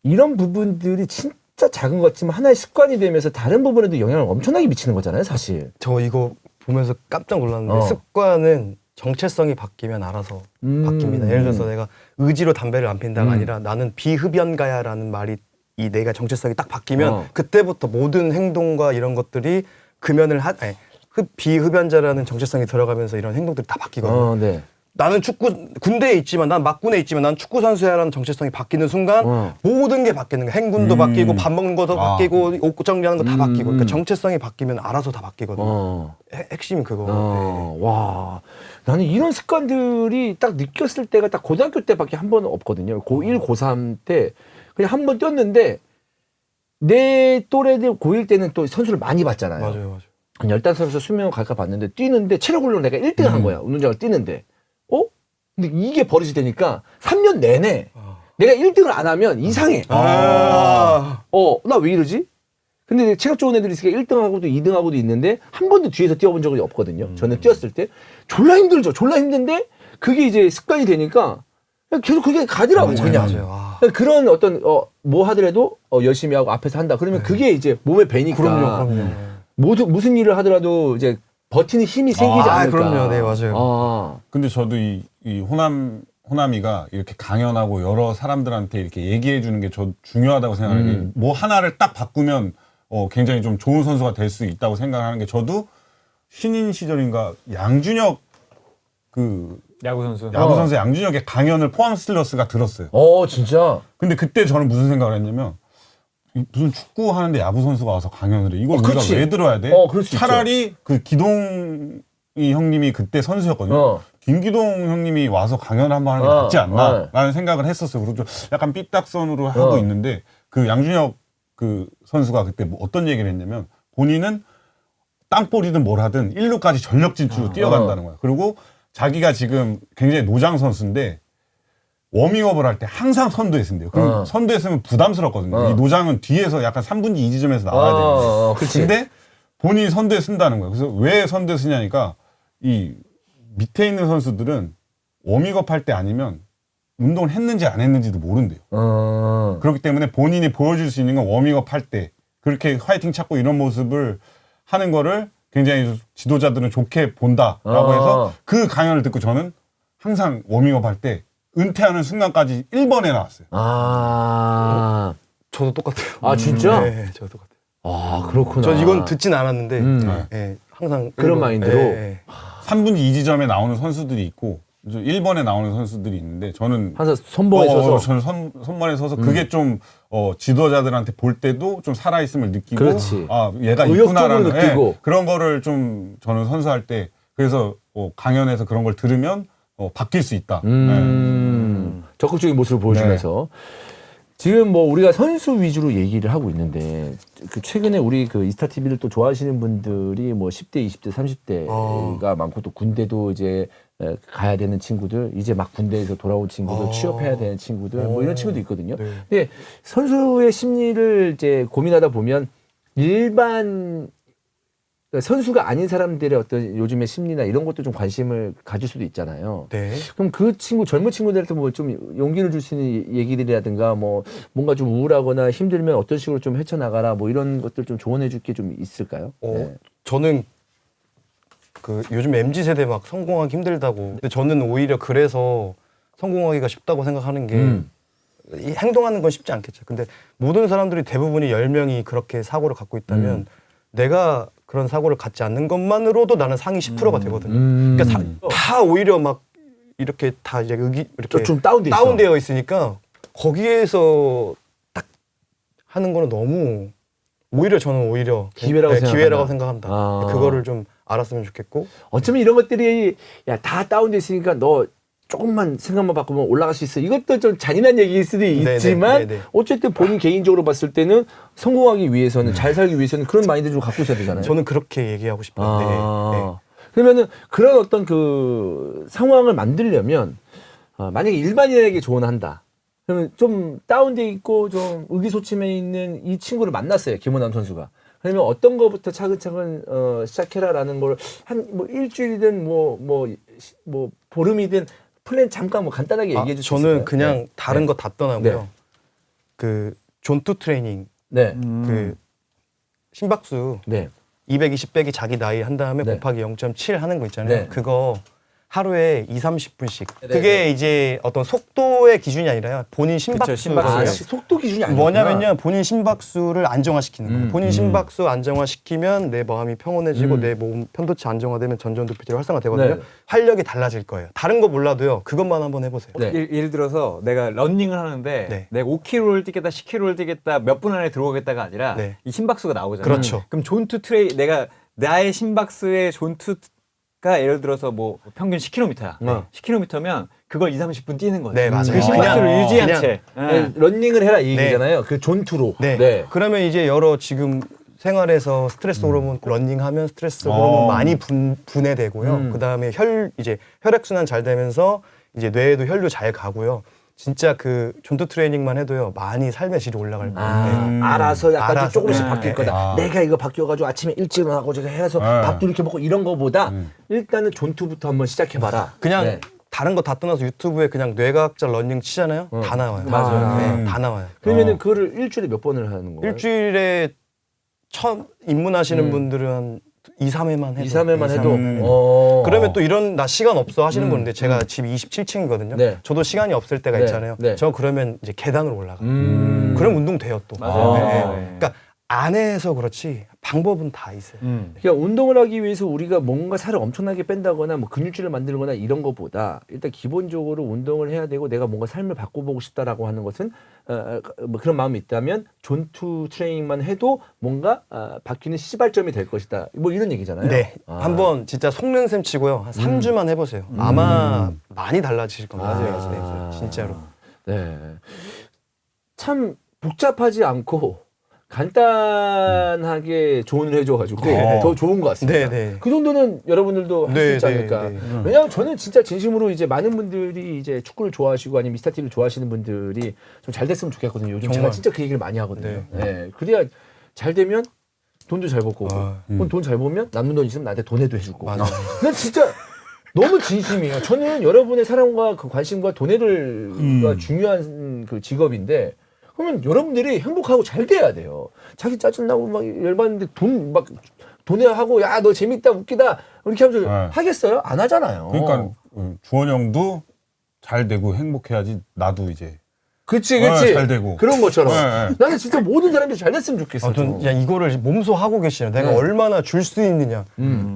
이런 부분들이 진짜 작은 것 같지만 하나의 습관이 되면서 다른 부분에도 영향을 엄청나게 미치는 거잖아요, 사실. 저 이거 보면서 깜짝 놀랐는데 습관은 정체성이 바뀌면 알아서 바뀝니다. 예를 들어서 내가 의지로 담배를 안 핀다가 아니라 나는 비흡연가야라는 말이 내가 정체성이 딱 바뀌면 그때부터 모든 행동과 이런 것들이 비흡연자라는 정체성이 들어가면서 이런 행동들이 다 바뀌거든요. 나는 군대에 있지만 난 막군에 있지만 난 축구 선수야라는 정체성이 바뀌는 순간 모든 게 바뀌는 거야. 행군도 바뀌고 밥 먹는 것도 바뀌고 옷 정리하는 거 다 바뀌고 그러니까 정체성이 바뀌면 알아서 다 바뀌거든요. 핵심이 그거. 와, 나는 이런 습관들이 딱 느꼈을 때가 딱 고등학교 때밖에 한 번은 없거든요. 고1, 고3 때 그냥 한 번 뛰었는데 내 또래들 고1 때는 또 선수를 많이 봤잖아요. 맞아요. 한 15선수 20명 갈까 봤는데 뛰는데 체력 훈련 내가 1등 한 거야. 운동장을 뛰는데. 근데 이게 버릇이 되니까 3년 내내 내가 1등을 안 하면 이상해. 나 왜 이러지? 근데 체력 좋은 애들이 있으니까 1등하고도 2등하고도 있는데 한 번도 뒤에서 뛰어본 적이 없거든요. 저는 뛰었을 때. 졸라 힘들죠. 졸라 힘든데 그게 이제 습관이 되니까 계속 그게 가더라고. 그냥. 그런 어떤 뭐 하더라도 열심히 하고 앞에서 한다. 그러면 그게 이제 몸에 배니까. 그럼요. 무슨 일을 하더라도 이제 버티는 힘이 생기지 않을까. 그럼요. 네, 맞아요. 근데 저도 이 호남이가 이렇게 강연하고 여러 사람들한테 이렇게 얘기해 주는 게 저 중요하다고 생각하는 게 뭐 하나를 딱 바꾸면 굉장히 좀 좋은 선수가 될 수 있다고 생각하는 게 저도 신인 시절인가 양준혁 야구 선수 양준혁의 강연을 포항 스틸러스가 들었어요. 진짜? 근데 그때 저는 무슨 생각을 했냐면 무슨 축구 하는데 야구 선수가 와서 강연을 해. 이걸 우리가 왜 들어야 돼? 차라리 그 기동이 형님이 그때 선수였거든요. 김기동 형님이 와서 강연을 한번 하는 게 낫지 않나? 라는 생각을 했었어요. 그리고 좀 약간 삐딱선으로 하고 있는데 그 양준혁 그 선수가 그때 뭐 어떤 얘기를 했냐면 본인은 땅볼이든 뭘 하든 1루까지 전력 진출로 뛰어간다는 거야. 그리고 자기가 지금 굉장히 노장 선수인데 워밍업을 할 때 항상 선두에 쓴대요. 그럼 선두에 쓰면 부담스럽거든요. 이 노장은 뒤에서 약간 3분지 2지점에서 나와야 되는데. 근데 본인이 선두에 쓴다는 거예요. 그래서 왜 선두에 쓰냐니까 이 밑에 있는 선수들은 워밍업 할 때 아니면 운동을 했는지 안 했는지도 모른대요. 그렇기 때문에 본인이 보여줄 수 있는 건 워밍업 할 때 그렇게 화이팅 찾고 이런 모습을 하는 거를 굉장히 지도자들은 좋게 본다라고 해서 그 강연을 듣고 저는 항상 워밍업 할 때 은퇴하는 순간까지 1번에 나왔어요. 저도 똑같아요. 진짜? 네, 저도 똑같아요. 그렇구나. 저 이건 듣진 않았는데 항상 그런 마인드로. 3분지 2지점에 나오는 선수들이 있고 이제 1번에 나오는 선수들이 있는데 저는 항상 선봉에 서서 저는 선번에 서서 그게 좀 지도자들한테 볼 때도 좀 살아있음을 느끼고 그렇지. 아 얘가 의욕적으로 있구나라는 느끼고. 그런 거를 좀 저는 선수할 때 그래서 강연에서 그런 걸 들으면 바뀔 수 있다. 적극적인 모습을 보여주면서 지금 뭐 우리가 선수 위주로 얘기를 하고 있는데 그 최근에 우리 그 이스타 TV를 또 좋아하시는 분들이 뭐 10대, 20대, 30대가 많고 또 군대도 이제 가야 되는 친구들, 이제 막 군대에서 돌아온 친구들, 취업해야 되는 친구들, 뭐 이런 친구도 있거든요. 네. 근데 선수의 심리를 이제 고민하다 보면 일반 선수가 아닌 사람들의 어떤 요즘의 심리나 이런 것도 좀 관심을 가질 수도 있잖아요. 네. 그럼 그 친구, 젊은 친구들한테 뭐 좀 용기를 줄 수 있는 얘기들이라든가 뭐 뭔가 좀 우울하거나 힘들면 어떤 식으로 좀 헤쳐나가라 뭐 이런 것들 좀 조언해 줄 게 좀 있을까요? 네. 저는 그 요즘 MZ 세대 막 성공하기 힘들다고. 근데 저는 오히려 그래서 성공하기가 쉽다고 생각하는 게 이 행동하는 건 쉽지 않겠죠. 근데 모든 사람들이 대부분이 10명이 그렇게 사고를 갖고 있다면 내가 그런 사고를 갖지 않는 것만으로도 나는 상위 10%가 되거든요. 그러니까 다 오히려 막 이렇게 다 이제 이렇게 좀 다운돼 있어. 다운되어 있으니까 거기에서 딱 하는 거는 너무 저는 오히려 기회라고 생각한다. 아. 그거를 좀 알았으면 좋겠고. 어쩌면 이런 것들이 야 다 다운돼 있으니까 너 조금만 생각만 바꾸면 올라갈 수 있어. 이것도 좀 잔인한 얘기일 수도 있지만 네네. 어쨌든 본인 개인적으로 봤을 때는 성공하기 위해서는 잘 살기 위해서는 그런 마인드 좀 갖고 있어야 되잖아요. 저는 그렇게 얘기하고 싶은데. 네. 그러면은 그런 어떤 그 상황을 만들려면 만약에 일반인에게 조언한다. 그러면 좀 다운돼 있고 좀 의기소침해 있는 이 친구를 만났어요. 김원남 선수가. 그러면 어떤 거부터 차근차근 시작해라라는 걸 한 뭐 일주일이든 뭐 보름이든 플랜 잠깐 뭐 간단하게 얘기해 주실 수 있을까요? 저는 그냥 다른 거 다 떠나고요. 네. 그 존투 트레이닝 네. 그 심박수 네. 220 빼기 자기 나이 한 다음에 네. 곱하기 0.7 하는 거 있잖아요. 네. 그거 하루에 30분씩. 네, 그게 네. 이제 어떤 속도의 기준이 아니라 본인 심박수. 심박수예요. 속도 기준이 아니구나. 뭐냐면요, 본인 심박수를 안정화시키는 거예요. 본인 심박수 안정화시키면 내 마음이 평온해지고 내 몸 편도체 안정화되면 전전두피질이 활성화되거든요. 네. 활력이 달라질 거예요. 다른 거 몰라도요, 그것만 한번 해보세요. 네. 예를 들어서 내가 러닝을 하는데 네. 내가 5km를 뛰겠다, 10km를 뛰겠다, 몇 분 안에 들어오겠다가 아니라 네. 이 심박수가 나오잖아요. 그렇죠. 그럼 존투 내가 나의 심박수의 존투가 예를 들어서 뭐 평균 10km야. 10km면 그걸 30분 뛰는 거죠. 네, 맞아요. 그 심박수를 그냥- 유지한 그냥- 채. 네, 런닝을 해라 이 얘기잖아요. 그 존투로. 네. 그러면 이제 여러 지금 생활에서 스트레스 호르몬 러닝하면 스트레스 호르몬 많이 분해되고요. 그다음에 이제 혈액 순환 잘 되면서 이제 뇌에도 혈류 잘 가고요. 진짜 그 존투 트레이닝만 해도요, 많이 삶의 질이 올라갈 거예요. 알아서 약간 좀 알아서. 조금씩 네. 바뀔 거다. 내가 이거 바뀌어가지고 아침에 일찍 일어나고 제가 해서 밥도 이렇게 먹고 이런 거보다 일단은 존투부터 한번 시작해봐라. 그냥 네. 다른 거 다 떠나서 유튜브에 그냥 뇌과학자 러닝 치잖아요. 다 나와요. 맞아요. 네, 다 나와요. 그러면은 그거를 일주일에 몇 번을 하는 거예요? 일주일에 첫 입문하시는 분들은 한 2, 3회만 해도. 2, 3회만 해도. 그러면 또 이런 나 시간 없어 하시는 분인데 제가 집 27층이거든요. 네. 저도 시간이 없을 때가 네. 있잖아요. 네. 저 그러면 이제 계단으로 올라가요. 그럼 운동 돼요 또. 맞아요. 네. 네. 그러니까 안 해서 그렇지 방법은 다 있어요. 그러니까 운동을 하기 위해서 우리가 뭔가 살을 엄청나게 뺀다거나 뭐 근육질을 만들거나 이런 것보다 일단 기본적으로 운동을 해야 되고 내가 뭔가 삶을 바꿔보고 싶다라고 하는 것은 뭐 그런 마음이 있다면 존투 트레이닝만 해도 뭔가 바뀌는 시발점이 될 것이다. 뭐 이런 얘기잖아요. 네. 한번 진짜 속는 셈 치고요. 한 3주만 해보세요. 아마 많이 달라지실 겁니다. 네, 진짜로. 네. 참 복잡하지 않고 간단하게 조언을 해줘가지고 더 좋은 것 같습니다. 네, 네. 그 정도는 여러분들도 할 수 네, 있지 네, 않을까. 네. 왜냐하면 저는 진짜 진심으로 이제 많은 분들이 이제 축구를 좋아하시고 아니면 미스터 TV를 좋아하시는 분들이 좀 잘 됐으면 좋겠거든요. 요즘 제가 정말. 진짜 그 얘기를 많이 하거든요. 네. 네. 그래야 잘 되면 돈도 잘 벌고 그럼 돈 잘 벌면 남는 돈 있으면 나한테 돈에도 해주고. 맞아요. 난 진짜 너무 진심이에요. 저는 여러분의 사랑과 그 관심과 돈에들가 중요한 그 직업인데 그러면 여러분들이 행복하고 잘 돼야 돼요. 자기 짜증나고 막 열받는데 돈에 하고 야 너 재밌다 웃기다 이렇게 하면서 네. 하겠어요? 안 하잖아요. 그러니까 주원 형도 잘 되고 행복해야지 나도 이제 그치. 잘 되고. 그런 것처럼. 네. 나는 진짜 모든 사람들이 잘 됐으면 좋겠어. 아무튼 야 이거를 몸소 하고 계시냐. 내가 네. 얼마나 줄 수 있느냐.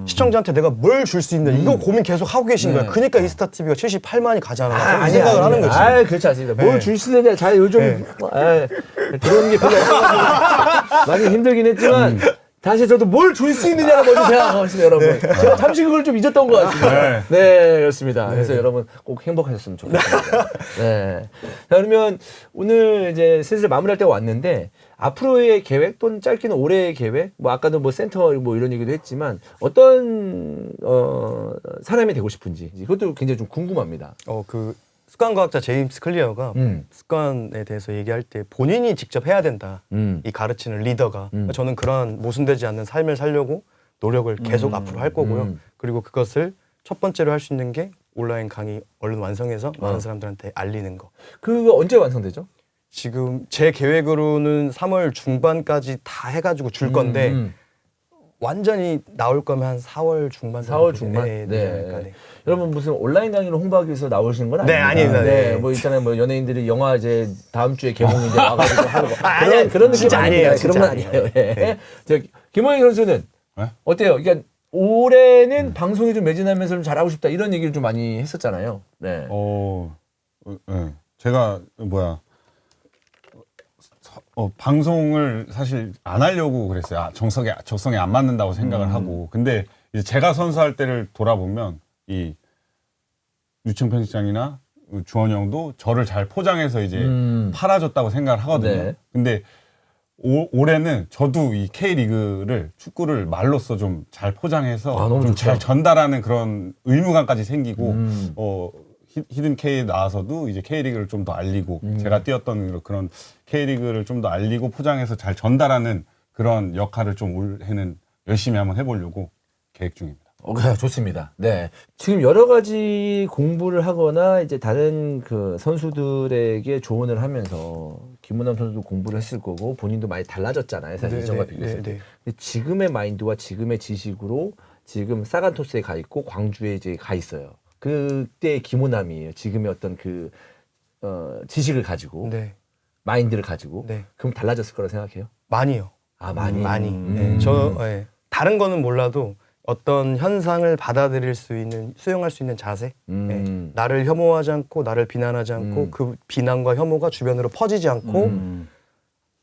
시청자한테 내가 뭘 줄 수 있느냐. 이거 고민 계속 하고 계신 거야. 그러니까 이스타 TV가 78만이 가잖아. 저는 이 생각을 하는 거지. 그렇지 않습니다. 뭘 네. 줄 수 있느냐. 잘 요즘 들어오는 게 별로 없어가지고 많이 힘들긴 했지만 다시 저도 뭘 줄 수 있느냐를 먼저 생각하고 있습니다, 여러분. 제가 잠시 그걸 좀 잊었던 것 같습니다. 네, 그렇습니다. 그래서 여러분 꼭 행복하셨으면 좋겠습니다. 네. 자, 그러면 오늘 이제 슬슬 마무리할 때가 왔는데 앞으로의 계획 또는 짧게는 올해의 계획, 뭐 아까도 뭐 센터 뭐 이런 얘기도 했지만 어떤 사람이 되고 싶은지 그것도 굉장히 좀 궁금합니다. 그 습관과학자 제임스 클리어가 습관에 대해서 얘기할 때 본인이 직접 해야 된다. 이 가르치는 리더가. 저는 그런 모순되지 않는 삶을 살려고 노력을 계속 앞으로 할 거고요. 그리고 그것을 첫 번째로 할 수 있는 게 온라인 강의 얼른 완성해서 많은 사람들한테 알리는 거. 그거 언제 완성되죠? 지금 제 계획으로는 3월 중반까지 다 해가지고 줄 건데 완전히 나올 거면 한 4월 중반. 4월 중반? 네. 네. 여러분 무슨 온라인 강의를 홍보하기 위해서 나오시는 건 네, 아닙니다. 아닙니다. 네, 네. 뭐 있잖아요. 뭐 연예인들이 영화 이제 다음 주에 개봉인데 와가지고 하는 거. 그런 느낌 진짜 아닙니다. 아니에요, 그런 진짜 건 아니에요. 예. 저 김호영 선수는 네? 어때요? 그러니까 올해는 방송에 좀 매진하면서 좀 잘하고 싶다 이런 얘기를 좀 많이 했었잖아요. 네. 네. 제가 방송을 사실 안 하려고 그랬어요. 적성에 안 맞는다고 생각을 하고. 근데 이제 제가 선수할 때를 돌아보면 이 유청 편집장이나 주원 형도 저를 잘 포장해서 이제 팔아줬다고 생각을 하거든요. 네. 근데 올해는 저도 이 K리그를 축구를 말로써 좀 잘 포장해서 너무 좀 좋죠. 잘 전달하는 그런 의무감까지 생기고 히든 K에 나와서도 이제 K리그를 좀 더 알리고 제가 뛰었던 그런 K리그를 좀 더 알리고 포장해서 잘 전달하는 그런 역할을 좀 올해는 열심히 한번 해보려고 계획 중입니다. 좋습니다. 네. 지금 여러 가지 공부를 하거나 이제 다른 그 선수들에게 조언을 하면서 김문남 선수도 공부를 했을 거고 본인도 많이 달라졌잖아요. 사실 이전과 비교했을 때. 근데 지금의 마인드와 지금의 지식으로 지금 사간토스에 가 있고 광주에 이제 가 있어요. 그때 김호남이에요. 지금의 어떤 그 지식을 가지고 마인드를 가지고 그럼 달라졌을 거라 생각해요? 많이요. 많이. 네. 다른 거는 몰라도 어떤 현상을 받아들일 수 있는, 수용할 수 있는 자세, 나를 혐오하지 않고 나를 비난하지 않고 그 비난과 혐오가 주변으로 퍼지지 않고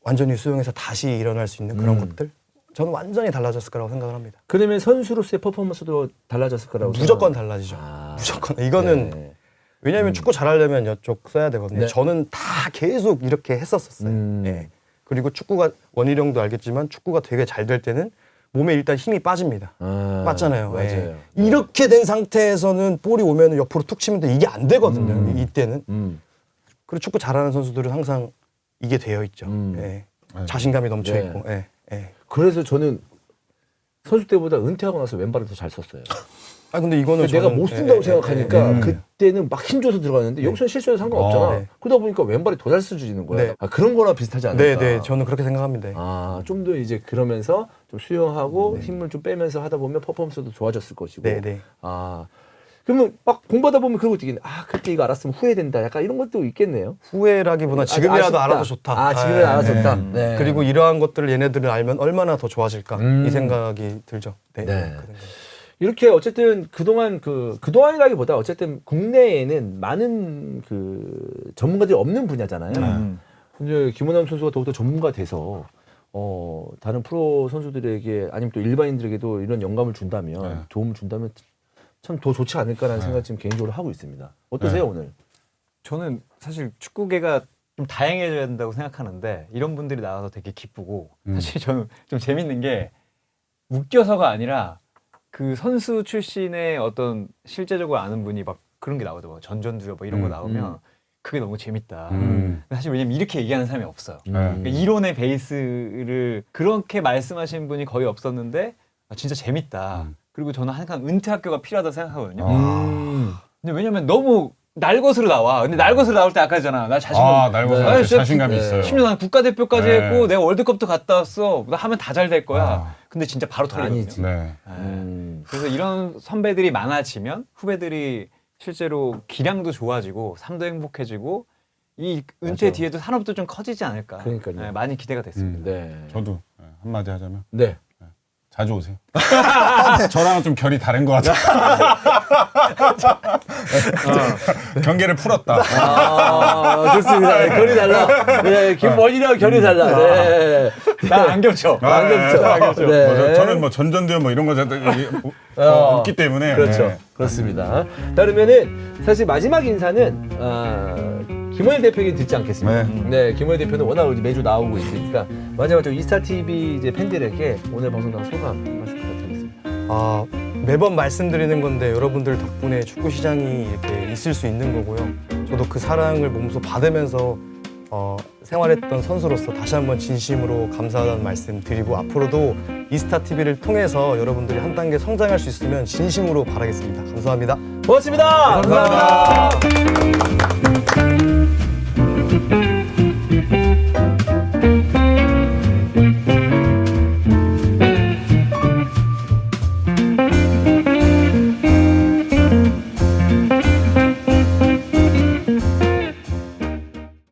완전히 수용해서 다시 일어날 수 있는 그런 것들, 저는 완전히 달라졌을 거라고 생각을 합니다. 그러면 선수로서의 퍼포먼스도 달라졌을 거라고 무조건 달라지죠. 무조건. 이거는 왜냐하면 축구 잘하려면 이쪽 써야 되거든요. 네. 저는 다 계속 이렇게 했었어요. 네. 그리고 축구가, 원일이 형도 알겠지만 축구가 되게 잘 될 때는 몸에 일단 힘이 빠집니다. 맞잖아요. 맞아요. 예. 이렇게 된 상태에서는 볼이 오면 옆으로 툭 치면 돼. 이게 안 되거든요. 이때는. 그리고 축구 잘하는 선수들은 항상 이게 되어 있죠. 예. 자신감이 넘쳐 있고. 예. 그래서 저는 선수 때보다 은퇴하고 나서 왼발을 더 잘 썼어요. 근데 이거는 내가 저는- 못 쓴다고 예, 생각하니까 그때는 막 힘줘서 들어갔는데 여기서는 실수해도 상관없잖아. 그러다 보니까 왼발이 더 잘 써지는 거야. 네. 그런 거나 비슷하지 않을까? 네, 저는 그렇게 생각합니다. 좀 더 이제 그러면서 좀 수용하고 힘을 좀 빼면서 하다 보면 퍼포먼스도 좋아졌을 것이고. 네. 그러면 막 공부하다 보면 그런 것도 있겠네. 그때 이거 알았으면 후회된다. 약간 이런 것도 있겠네요. 후회라기보다 지금이라도 아쉽다. 알아서 좋다. 지금이라도 알아서 좋다. 네. 그리고 이러한 것들을 얘네들을 알면 얼마나 더 좋아질까 이 생각이 들죠. 네. 네. 그 생각. 이렇게 어쨌든 그동안이라기보다 어쨌든 국내에는 많은 그 전문가들이 없는 분야잖아요. 근데 김호남 선수가 더욱더 전문가 돼서 다른 프로 선수들에게 아니면 또 일반인들에게도 이런 영감을 준다면 도움을 준다면 참 더 좋지 않을까라는 생각 지금 개인적으로 하고 있습니다. 어떠세요 오늘? 저는 사실 축구계가 좀 다양해져야 된다고 생각하는데 이런 분들이 나와서 되게 기쁘고 사실 저는 좀 재밌는 게 웃겨서가 아니라 그 선수 출신의 어떤 실제적으로 아는 분이 막 그런 게 나오더라고요. 전전두엽 뭐 이런 거 나오면 그게 너무 재밌다. 사실 왜냐면 이렇게 얘기하는 사람이 없어요. 그러니까 이론의 베이스를 그렇게 말씀하시는 분이 거의 없었는데 진짜 재밌다. 그리고 저는 항상 은퇴 학교가 필요하다고 생각하거든요. 근데 왜냐면 너무 날것으로 나와. 근데 날것으로 나올 때 아까 했잖아. 나 자신감. 날것으로 자신감이 있어요. 심지어 난 국가대표까지 했고 내가 월드컵도 갔다 왔어. 나 하면 다 잘 될 거야. 근데 진짜 바로 털리거든요. 그래서 이런 선배들이 많아지면 후배들이 실제로 기량도 좋아지고 삶도 행복해지고 이 은퇴 맞아. 뒤에도 산업도 좀 커지지 않을까. 그러니까요. 네, 많이 기대가 됐습니다. 네. 저도 한마디 하자면 네. 자주 오세요. 저랑은 좀 결이 다른 것 같아요. 경계를 풀었다. 아, 좋습니다. 결이 달라. 네, 김원이랑 결이 달라. 네. 나 안 겹쳐. 안 겹쳐. 안 겹쳐. 네. 저는 뭐 전전대원 뭐 이런 거 없기 때문에. 그렇죠. 네. 그렇습니다. 자, 그러면은 사실 마지막 인사는 김원일 대표에게 듣지 않겠습니다. 네, 김원일 대표는 워낙 이제 매주 나오고 있으니까 마지막 좀 이스타 TV 이제 팬들에게 오늘 방송 나온 소감 한 말씀 부탁드리겠습니다. 매번 말씀드리는 건데 여러분들 덕분에 축구 시장이 이렇게 있을 수 있는 거고요. 저도 그 사랑을 몸소 받으면서 생활했던 선수로서 다시 한번 진심으로 감사하다는 말씀 드리고 앞으로도 이스타 TV를 통해서 여러분들이 한 단계 성장할 수 있으면 진심으로 바라겠습니다. 감사합니다. 고맙습니다. 감사합니다. 감사합니다.